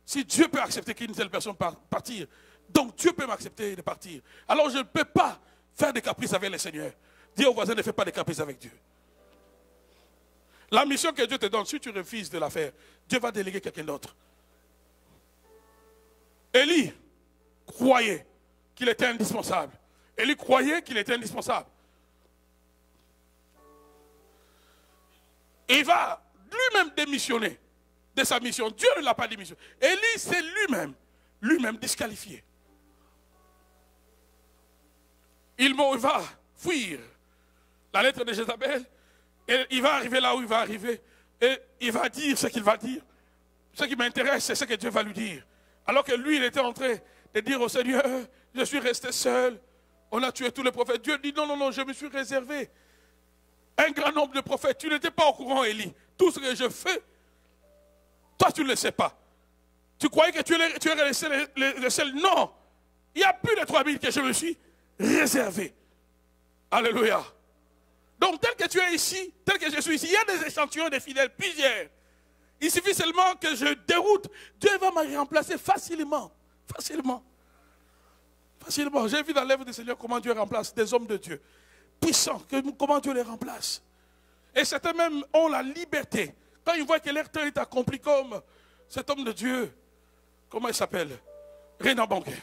si Dieu peut accepter qu'une telle personne partir, donc Dieu peut m'accepter de partir. Alors je ne peux pas faire des caprices avec le Seigneur. Dis au voisin, ne fais pas des caprices avec Dieu. La mission que Dieu te donne, si tu refuses de la faire, Dieu va déléguer quelqu'un d'autre. Élie croyait qu'il était indispensable. Élie croyait qu'il était indispensable. Il va lui-même démissionner de sa mission. Dieu ne l'a pas démissionné. Élie, c'est lui-même disqualifié. Il va fuir la lettre de Jézabel. Et il va arriver là où il va arriver. Et il va dire ce qu'il va dire. Ce qui m'intéresse, c'est ce que Dieu va lui dire. Alors que lui, il était en train de dire au Seigneur, je suis resté seul. On a tué tous les prophètes. Dieu dit, non, non, non, je me suis réservé un grand nombre de prophètes. Tu n'étais pas au courant, Élie. Tout ce que je fais, toi, tu ne le sais pas. Tu croyais que tu es resté le seul. Non. Il y a plus de 3000 que je me suis réservé. Alléluia. Donc, tel que tu es ici, tel que je suis ici, il y a des échantillons de fidèles, plusieurs. Il suffit seulement que je déroute. Dieu va me remplacer facilement. Facilement. Facilement. J'ai vu dans l'œuvre du Seigneur comment Dieu remplace des hommes de Dieu. Puissants. Comment Dieu les remplace. Et certains même ont la liberté. Quand ils voient que leur temps est accompli comme cet homme de Dieu, comment il s'appelle? Renan Banquet.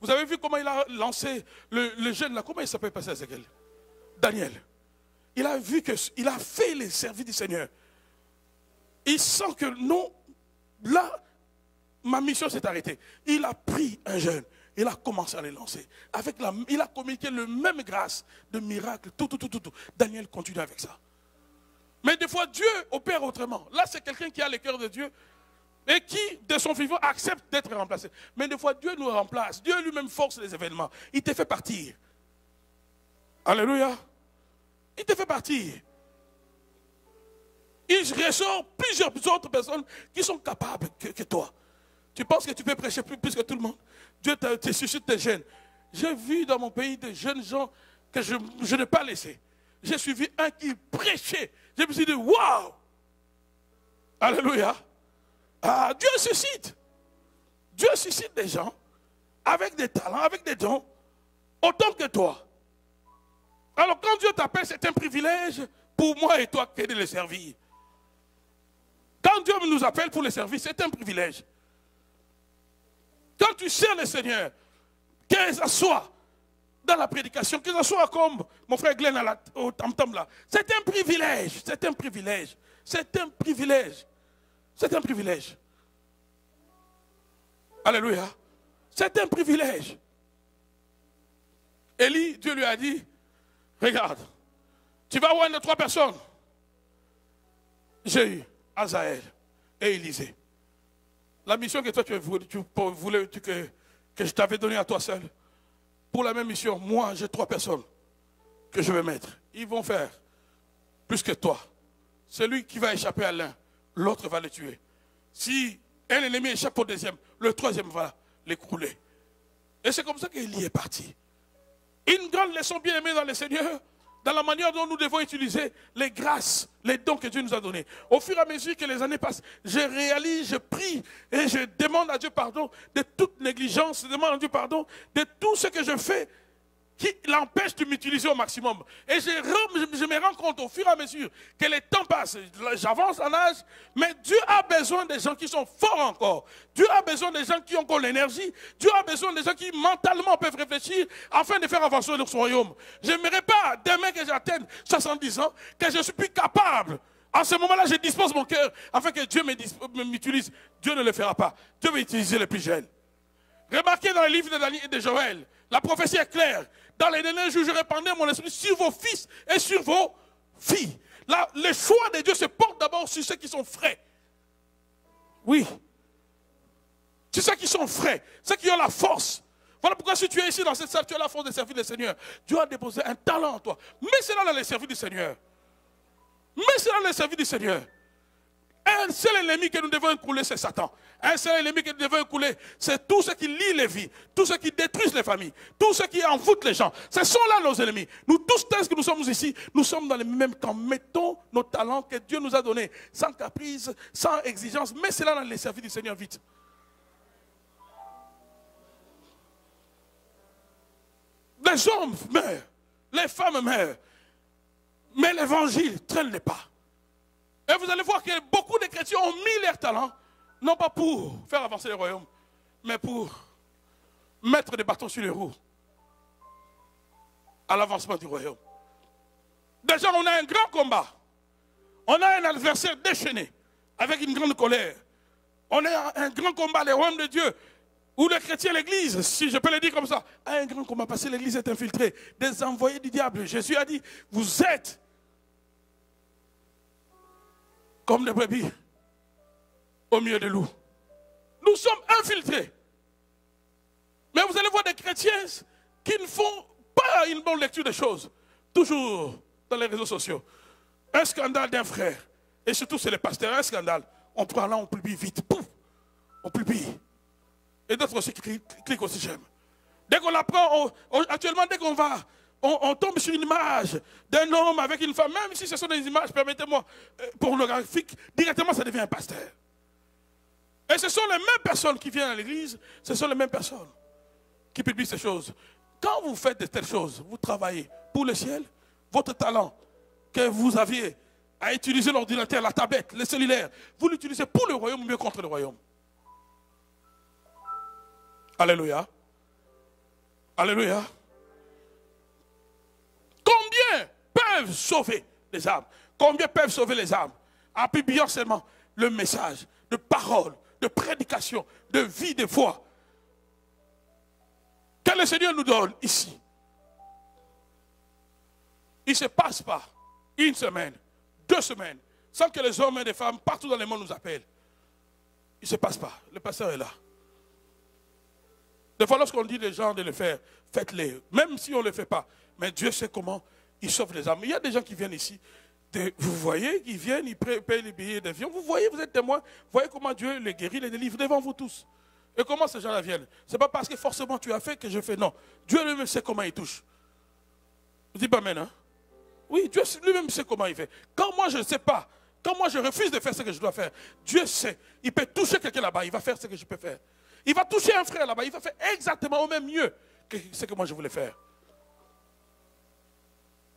Vous avez vu comment il a lancé le jeune là? Comment il s'appelle, pasteur Ezekiel? Daniel. Il a vu qu'il a fait les services du Seigneur. Il sent que non, là, ma mission s'est arrêtée. Il a pris un jeune, il a commencé à les lancer. Il a communiqué le même grâce de miracle, tout. Daniel continue avec ça. Mais des fois, Dieu opère autrement. Là, c'est quelqu'un qui a le cœur de Dieu et qui, de son vivant, accepte d'être remplacé. Mais des fois, Dieu nous remplace. Dieu lui-même force les événements. Il te fait partir. Alléluia. Il te fait partir. Il ressort plusieurs autres personnes qui sont capables que toi. Tu penses que tu peux prêcher plus que tout le monde? Dieu te suscite des jeunes. J'ai vu dans mon pays des jeunes gens que je n'ai pas laissés. J'ai suivi un qui prêchait. Je me suis dit, waouh! Alléluia! Ah, Dieu suscite. Dieu suscite des gens avec des talents, avec des dons, autant que toi. Alors quand Dieu t'appelle, c'est un privilège pour moi et toi de le servir. Quand Dieu nous appelle pour le service, c'est un privilège. Quand tu sers le Seigneur, que ce soit dans la prédication, que ce soit comme mon frère Glenn au tam-tam là, c'est un privilège, c'est un privilège, c'est un privilège, c'est un privilège. Alléluia. C'est un privilège. Élie, Dieu lui a dit, regarde, tu vas voir 3 personnes. Jéhu, Azaël et Élisée. La mission que toi tu voulais que je t'avais donnée à toi seul. Pour la même mission, moi j'ai 3 personnes que je vais mettre. Ils vont faire plus que toi. Celui qui va échapper à l'un, l'autre va le tuer. Si un ennemi échappe au deuxième, le troisième va l'écrouler. Et c'est comme ça qu'Élie est parti. Une grande leçon bien aimée dans le Seigneur, dans la manière dont nous devons utiliser les grâces, les dons que Dieu nous a donnés. Au fur et à mesure que les années passent, je réalise, je prie et je demande à Dieu pardon de toute négligence, je demande à Dieu pardon de tout ce que je fais qui l'empêche de m'utiliser au maximum. Et je me rends compte au fur et à mesure que les temps passent, j'avance en âge, mais Dieu a besoin des gens qui sont forts encore. Dieu a besoin des gens qui ont encore l'énergie. Dieu a besoin des gens qui mentalement peuvent réfléchir afin de faire avancer son royaume. Je n'aimerais pas, demain que j'atteigne 70 ans, que je ne suis plus capable. En ce moment-là, je dispose mon cœur afin que Dieu m'utilise. Dieu ne le fera pas. Dieu va utiliser les plus jeunes. Remarquez dans le livre de Daniel et de Joël, la prophétie est claire. Dans les derniers jours, je répandrai mon esprit sur vos fils et sur vos filles. Là, le choix de Dieu se porte d'abord sur ceux qui sont frais. Oui. Sur ceux qui sont frais, ceux qui ont la force. Voilà pourquoi si tu es ici dans cette salle, tu as la force de servir le Seigneur. Dieu a déposé un talent en toi. Mets cela dans le service du Seigneur. Mets cela dans le service du Seigneur. Un seul ennemi que nous devons écouler, c'est Satan. Un seul ennemi que nous devons écouler, c'est tout ce qui lie les vies, tout ce qui détruit les familles, tout ce qui envoûte les gens. Ce sont là nos ennemis. Nous tous, que nous sommes ici, nous sommes dans le même camp. Mettons nos talents que Dieu nous a donnés, sans caprice, sans exigence. Mets cela dans les services du Seigneur vite. Les hommes meurent, les femmes meurent, mais l'évangile traîne les pas. Et vous allez voir que beaucoup de chrétiens ont mis leur talent, non pas pour faire avancer le royaume, mais pour mettre des bâtons sur les roues à l'avancement du royaume. Déjà, on a un grand combat. On a un adversaire déchaîné, avec une grande colère. On a un grand combat, le royaume de Dieu, où les chrétiens, l'église, si je peux le dire comme ça, a un grand combat parce que l'église est infiltrée. Des envoyés du diable. Jésus a dit, vous êtes comme des brebis au milieu des loups. Nous sommes infiltrés. Mais vous allez voir des chrétiens qui ne font pas une bonne lecture des choses. Toujours dans les réseaux sociaux. Un scandale d'un frère. Et surtout c'est les pasteurs. Un scandale. On prend là, on publie vite. Pouf, on publie. Et d'autres aussi cliquent aussi j'aime. Dès qu'on apprend, actuellement dès qu'on va, on tombe sur une image d'un homme avec une femme, même si ce sont des images, permettez-moi, pornographiques, directement ça devient un pasteur. Et ce sont les mêmes personnes qui viennent à l'église, ce sont les mêmes personnes qui publient ces choses. Quand vous faites de telles choses, vous travaillez pour le ciel, votre talent que vous aviez à utiliser l'ordinateur, la tablette, le cellulaire, vous l'utilisez pour le royaume ou mieux contre le royaume. Alléluia. Alléluia. Combien peuvent sauver les âmes? Combien peuvent sauver les âmes? En publiant seulement le message de parole, de prédication, de vie, de foi que le Seigneur nous donne ici. Il ne se passe pas une semaine, 2 semaines, sans que les hommes et les femmes partout dans le monde nous appellent. Il ne se passe pas. Le pasteur est là. Des fois, lorsqu'on dit aux gens de le faire, faites-le. Même si on ne le fait pas. Mais Dieu sait comment il sauve les âmes. Il y a des gens qui viennent ici. Vous voyez, ils viennent, ils payent les billets d'avion. Vous voyez, vous êtes témoins. Vous voyez comment Dieu les guérit, les délivre devant vous tous. Et comment ces gens-là viennent? Ce n'est pas parce que forcément tu as fait que je fais. Non. Dieu lui-même sait comment il touche. Vous dites pas amen, hein? Oui, Dieu lui-même sait comment il fait. Quand moi je ne sais pas, quand moi je refuse de faire ce que je dois faire, Dieu sait. Il peut toucher quelqu'un là-bas, il va faire ce que je peux faire. Il va toucher un frère là-bas, il va faire exactement au même mieux que ce que moi je voulais faire.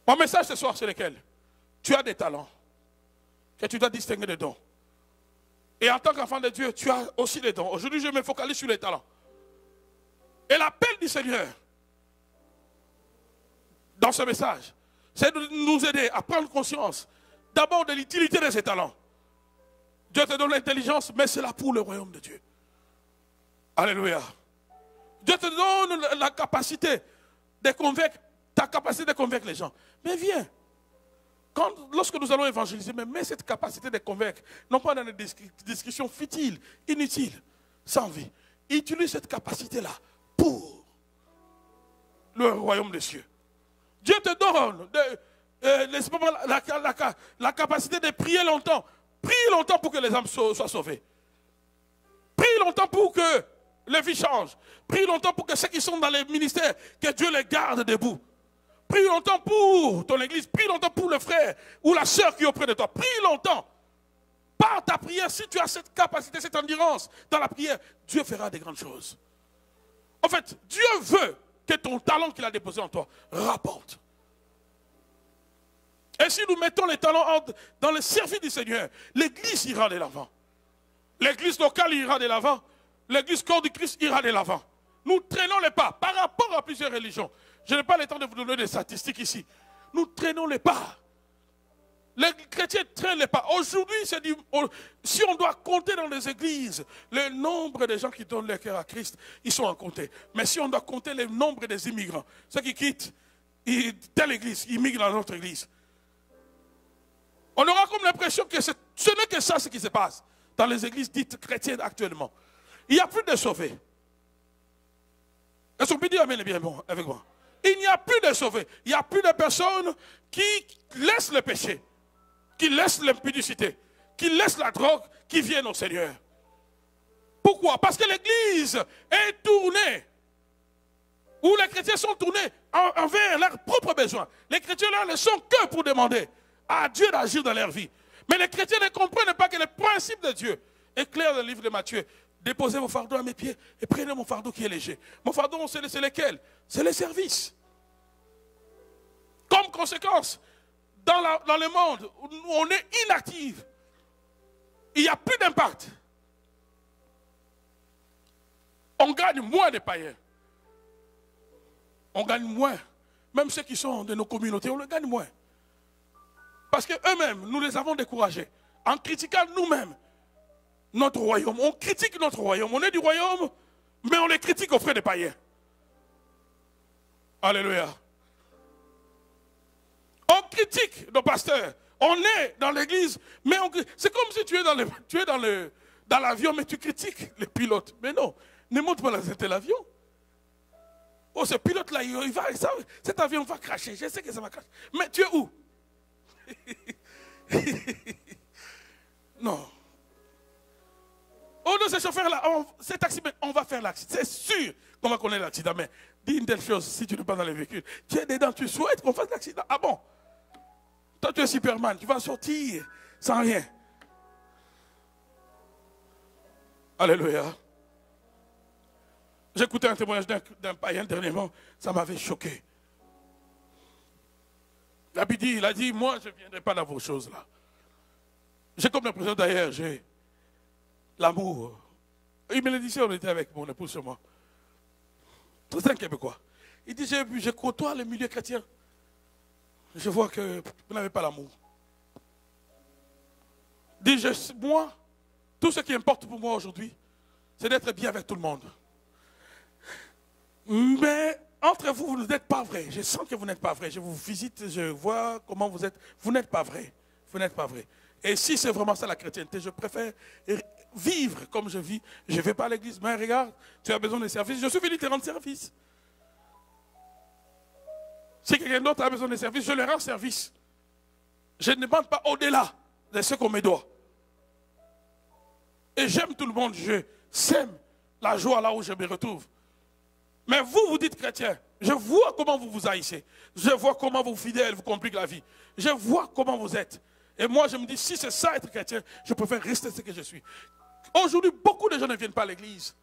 Mon message ce soir, c'est lequel? Tu as des talents, que tu dois distinguer des dons. Et en tant qu'enfant de Dieu, tu as aussi des dons. Aujourd'hui, je me focalise sur les talents. Et l'appel du Seigneur, dans ce message, c'est de nous aider à prendre conscience d'abord de l'utilité de ces talents. Dieu te donne l'intelligence, mais c'est là pour le royaume de Dieu. Alléluia. Dieu te donne la capacité de convaincre, ta capacité de convaincre les gens. Mais viens. Lorsque nous allons évangéliser, mais mets cette capacité de convaincre, non pas dans des discussions futiles, inutiles, sans vie. Utilise cette capacité-là pour le royaume des cieux. Dieu te donne la capacité de prier longtemps. Prie longtemps pour que les âmes soient sauvées. Prie longtemps pour que les vies changent. Prie longtemps pour que ceux qui sont dans les ministères, que Dieu les garde debout. Prie longtemps pour ton église. Prie longtemps pour le frère ou la sœur qui est auprès de toi. Prie longtemps. Par ta prière, si tu as cette capacité, cette endurance dans la prière, Dieu fera des grandes choses. En fait, Dieu veut que ton talent qu'il a déposé en toi rapporte. Et si nous mettons les talents dans le service du Seigneur, l'église ira de l'avant. L'église locale ira de l'avant. L'église corps du Christ ira de l'avant. Nous traînons les pas par rapport à plusieurs religions. Je n'ai pas le temps de vous donner des statistiques ici. Nous traînons les pas. Les chrétiens traînent les pas. Aujourd'hui, si on doit compter dans les églises, le nombre de gens qui donnent leur cœur à Christ, ils sont en compter. Mais si on doit compter le nombre des immigrants, ceux qui quittent telle église, ils migrent dans notre église. On aura comme l'impression que ce n'est que ça ce qui se passe dans les églises dites chrétiennes actuellement. Il n'y a plus de sauvés. Est-ce qu'on peut dire amen bien bon avec moi? Il n'y a plus de sauvés. Il n'y a plus de personnes qui laissent le péché, qui laissent l'impudicité, qui laissent la drogue, qui viennent au Seigneur. Pourquoi? Parce que l'église est tournée, où les chrétiens sont tournés envers leurs propres besoins. Les chrétiens là ne sont que pour demander à Dieu d'agir dans leur vie. Mais les chrétiens ne comprennent pas que le principe de Dieu est clair dans le livre de Matthieu. Déposez vos fardeaux à mes pieds et prenez mon fardeau qui est léger. Mon fardeau, c'est lequel? C'est le service. Comme conséquence, dans le monde où on est inactif, il n'y a plus d'impact. On gagne moins de païens. On gagne moins. Même ceux qui sont de nos communautés, on le gagne moins. Parce qu'eux-mêmes, nous les avons découragés. En critiquant nous-mêmes notre royaume. On critique notre royaume. On est du royaume, mais on les critique auprès des païens. Alléluia. On critique nos pasteurs. On est dans l'église, mais c'est comme si tu es dans l'avion, mais tu critiques les pilotes. Mais non, ne monte pas l'avion. Oh, ce pilote-là, cet avion va cracher. Je sais que ça va cracher. Mais tu es où? Non. Oh non, ce chauffeur-là, ce taxi, on va faire l'accident. C'est sûr qu'on va connaître l'accident. Mais dis une telle chose, si tu n'es pas dans le véhicule, tu es dedans, tu souhaites qu'on fasse l'accident. Ah bon? Toi, tu es Superman, tu vas sortir sans rien. Alléluia. J'écoutais un témoignage d'un païen dernièrement, ça m'avait choqué. Il a dit, moi, je ne viendrai pas dans vos choses-là. J'ai comme l'impression d'ailleurs, j'ai l'amour. Il me l'a dit, on était avec mon épouse sur moi. C'est un Québécois. Il dit, je côtoie le milieu chrétien. Je vois que vous n'avez pas l'amour. Il dit, moi, tout ce qui importe pour moi aujourd'hui, c'est d'être bien avec tout le monde. Mais entre vous, vous n'êtes pas vrai. Je sens que vous n'êtes pas vrai. Je vous visite, je vois comment vous êtes. Vous n'êtes pas vrai. Vous n'êtes pas vrai. Et si c'est vraiment ça la chrétienté, je préfère vivre comme je vis. Je ne vais pas à l'église, mais regarde, tu as besoin de service. Je suis venu te rendre service. Si quelqu'un d'autre a besoin de service, je le rends service. Je ne demande pas au-delà de ce qu'on me doit. Et j'aime tout le monde. Je sème la joie là où je me retrouve. Mais vous, vous dites chrétien. Je vois comment vous vous haïssez. Je vois comment vos fidèles vous compliquent la vie. Je vois comment vous êtes. Et moi, je me dis, si c'est ça être chrétien, je préfère rester ce que je suis. Aujourd'hui, beaucoup de gens ne viennent pas à l'église.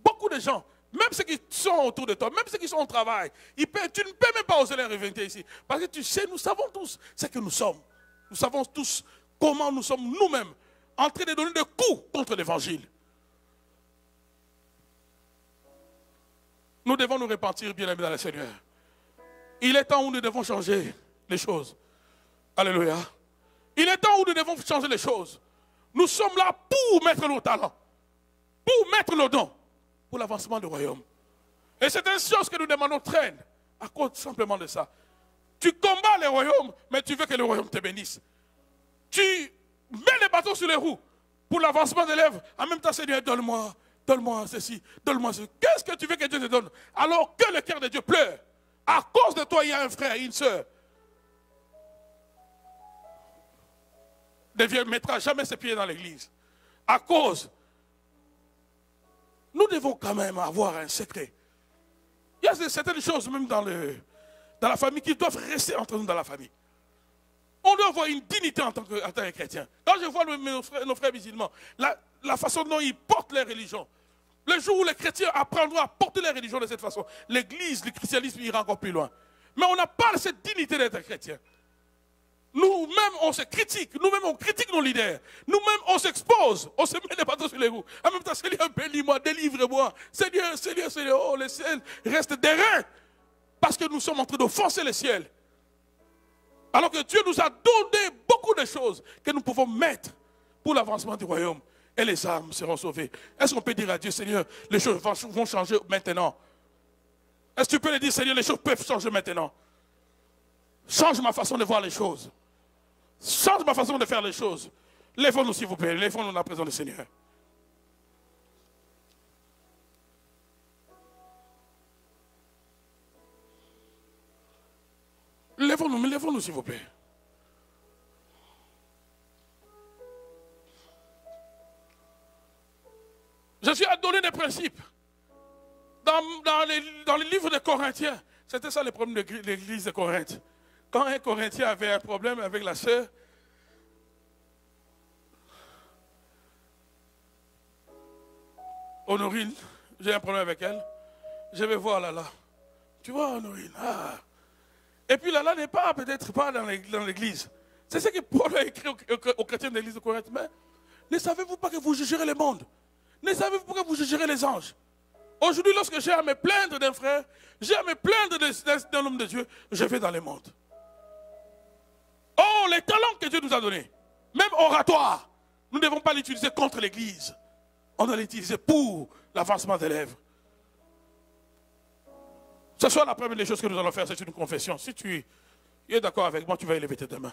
Beaucoup de gens, même ceux qui sont autour de toi, même ceux qui sont au travail, tu ne peux même pas oser les réinventer ici. Parce que tu sais, nous savons tous ce que nous sommes. Nous savons tous comment nous sommes nous-mêmes en train de donner des coups contre l'évangile. Nous devons nous repentir, bien-aimés dans le Seigneur. Il est temps où nous devons changer les choses. Alléluia. Il est temps où nous devons changer les choses. Nous sommes là pour mettre nos talents, pour mettre nos dons, pour l'avancement du royaume. Et cette chose que nous demandons traîne à cause simplement de ça. Tu combats les royaumes, mais tu veux que le royaume te bénisse. Tu mets les bâtons sur les roues pour l'avancement de l'œuvre. En même temps, Seigneur, donne-moi ceci, donne-moi ceci. Qu'est-ce que tu veux que Dieu te donne? Alors que le cœur de Dieu pleure. À cause de toi, il y a un frère et une soeur. Ne mettra jamais ses pieds dans l'église. À cause. Nous devons quand même avoir un secret. Il y a certaines choses même dans la famille qui doivent rester entre nous dans la famille. On doit avoir une dignité en tant que chrétien. Quand je vois nos frères musulmans, la façon dont ils portent leur religion, le jour où les chrétiens apprendront à porter leur religion de cette façon, l'église, le christianisme ira encore plus loin. Mais on n'a pas cette dignité d'être chrétien. Nous-mêmes, on se critique. Nous-mêmes, on critique nos leaders. Nous-mêmes, on s'expose. On se met les bâtons sur les roues. En même temps, Seigneur, bénis-moi, délivre-moi. Seigneur, Seigneur, Seigneur, oh, le ciel reste d'airain. Parce que nous sommes en train d'offenser le ciel. Alors que Dieu nous a donné beaucoup de choses que nous pouvons mettre pour l'avancement du royaume. Et les âmes seront sauvées. Est-ce qu'on peut dire à Dieu, Seigneur, les choses vont changer maintenant? Est-ce que tu peux le dire, Seigneur, les choses peuvent changer maintenant? Change ma façon de voir les choses. Change ma façon de faire les choses. Lèvons-nous, s'il vous plaît. Lèvons-nous dans la présence du Seigneur. Lèvons-nous, s'il vous plaît. Je suis à donner des principes. Dans les livres de Corinthiens, c'était ça le problème de l'église de Corinthe. Quand un Corinthien avait un problème avec la sœur, Honorine, j'ai un problème avec elle, je vais voir Lala. Tu vois, Honorine, Et puis Lala n'est pas, peut-être pas dans l'église. C'est ce que Paul a écrit aux chrétiens de l'église de Corinthe. Mais ne savez-vous pas que vous jugerez le monde? Ne savez-vous pas que vous jugerez les anges? Aujourd'hui, lorsque j'ai à me plaindre d'un frère, j'ai à me plaindre d'un homme de Dieu, je vais dans le monde. Oh, les talents que Dieu nous a donnés, même oratoire, nous ne devons pas l'utiliser contre l'Église. On doit l'utiliser pour l'avancement des lèvres. Ce soir, la première des choses que nous allons faire, c'est une confession. Si tu es d'accord avec moi, tu vas élever tes deux mains.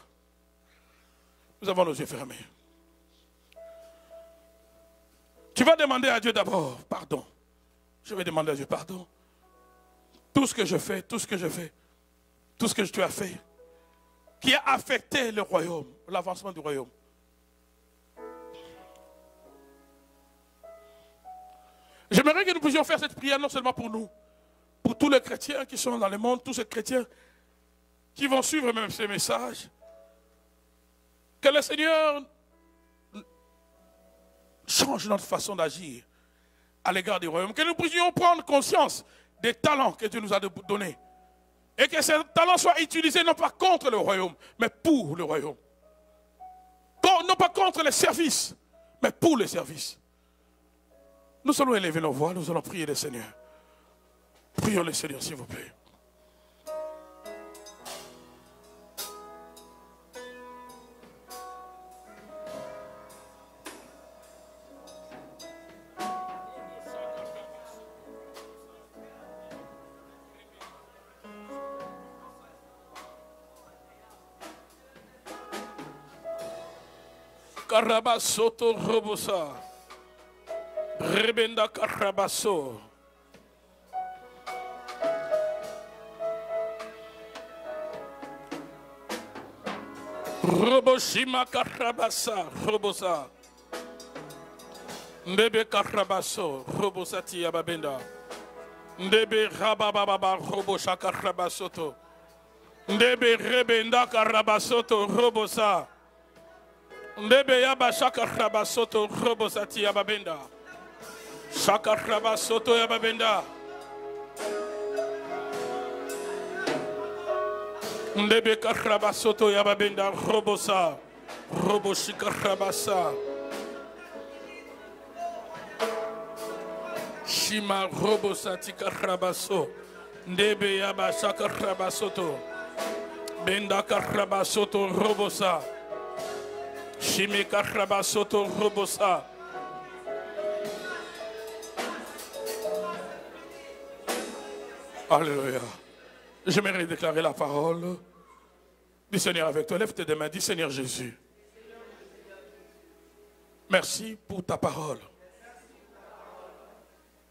Nous avons nos yeux fermés. Tu vas demander à Dieu d'abord pardon. Je vais demander à Dieu pardon. Tout ce que je fais, tout ce que tu as fait, qui a affecté le royaume, l'avancement du royaume. J'aimerais que nous puissions faire cette prière non seulement pour nous, pour tous les chrétiens qui sont dans le monde, tous ces chrétiens qui vont suivre même ces messages. Que le Seigneur change notre façon d'agir à l'égard du royaume. Que nous puissions prendre conscience des talents que Dieu nous a donnés. Et que ces talents soient utilisés non pas contre le royaume, mais pour le royaume. Non pas contre les services, mais pour les services. Nous allons élever nos voix, nous allons prier le Seigneur. Prions le Seigneur, s'il vous plaît. Karabasoto robosa. Rebenda karabaso. Roboshima karabasa. Robosa. Ndebe karabaso. Robosati yababenda. Ndebe rabababa. Robosha karabasoto. Ndebe rebenda karabasoto. Robosa. Ndebe yaba shaka rabasoto robosati yababenda. Shaka rabasoto yababenda. Ndebe karabasoto yababenda robosa. Roboshika rabasa. Shima robosati karabaso. Ndebe yaba shaka rabasoto. Benda karabasoto robosa. Shimika rabasoto robosa. Alléluia. J'aimerais déclarer la parole du Seigneur avec toi. Lève tes deux mains, dis Seigneur Jésus. Merci pour ta parole.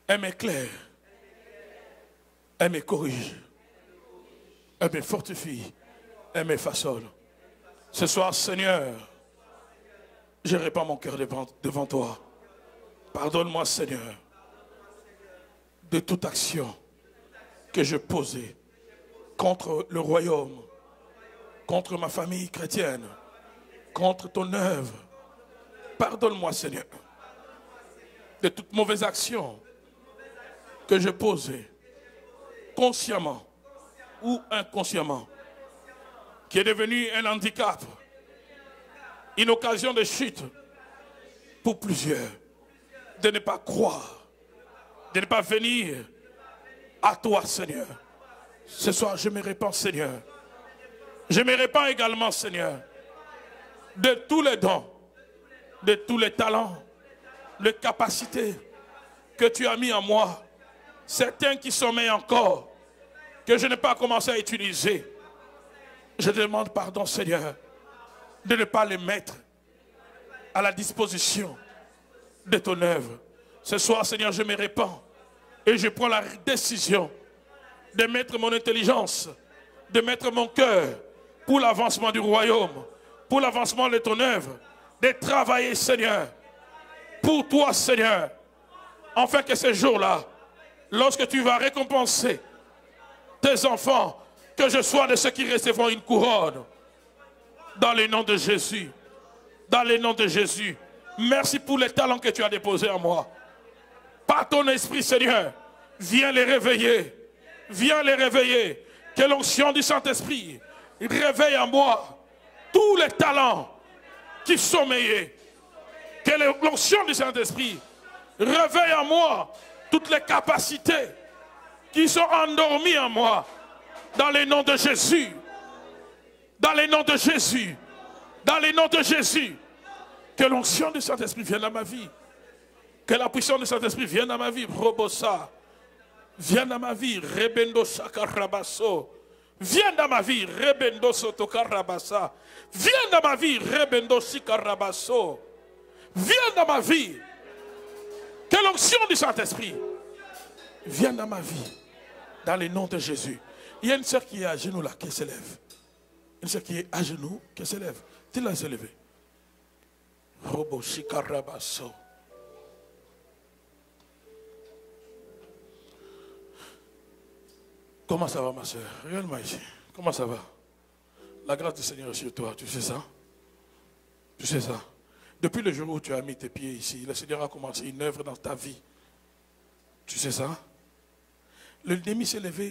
Elle m'éclaire. Elle me corrige. Elle me fortifie. Elle me façonne. Ce soir, Seigneur, je répands mon cœur devant toi. Pardonne-moi, Seigneur, de toute action que je posais contre le royaume, contre ma famille chrétienne, contre ton œuvre. Pardonne-moi, Seigneur, de toute mauvaise action que je posais, consciemment ou inconsciemment, qui est devenu un handicap, une occasion de chute pour plusieurs, de ne pas croire, de ne pas venir à toi, Seigneur. Ce soir, je me répands, Seigneur. Je me répands également, Seigneur, de tous les dons, de tous les talents, les capacités que tu as mis en moi, certains qui sommeillent encore, que je n'ai pas commencé à utiliser. Je demande pardon, Seigneur, de ne pas les mettre à la disposition de ton œuvre. Ce soir, Seigneur, je me répands et je prends la décision de mettre mon intelligence, de mettre mon cœur pour l'avancement du royaume, pour l'avancement de ton œuvre, de travailler, Seigneur, pour toi, Seigneur, afin que ce jour-là, lorsque tu vas récompenser tes enfants, que je sois de ceux qui recevront une couronne. Dans le nom de Jésus. Dans le nom de Jésus. Merci pour les talents que tu as déposés en moi. Par ton esprit, Seigneur, viens les réveiller. Viens les réveiller. Que l'onction du Saint-Esprit réveille en moi tous les talents qui sommeillent. Que l'onction du Saint-Esprit réveille en moi toutes les capacités qui sont endormies en moi. Dans le nom de Jésus. Dans le nom de Jésus. Dans le nom de Jésus. Que l'onction du Saint-Esprit vienne dans ma vie. Que la puissance du Saint-Esprit vienne dans ma vie. Robosa. Viens dans ma vie. Rebendo Sakarabaso. Viens dans ma vie. Rebendo Sotokarabasa. Viens dans ma vie. Rebendo Sikarabaso. Viens dans ma vie. Que l'onction du Saint-Esprit vienne dans ma vie. Dans le nom de Jésus. Il y a une sœur qui est à genoux là, qui se lève. Une sœur qui est à genoux, qui se lève. Tu l'as se lever. Robo Shikarabaso. Comment ça va, ma sœur? Regarde-moi ici. Comment ça va? La grâce du Seigneur est sur toi, tu sais ça? Tu sais ça? Depuis le jour où tu as mis tes pieds ici, le Seigneur a commencé une œuvre dans ta vie. Tu sais ça? L'ennemi s'est levé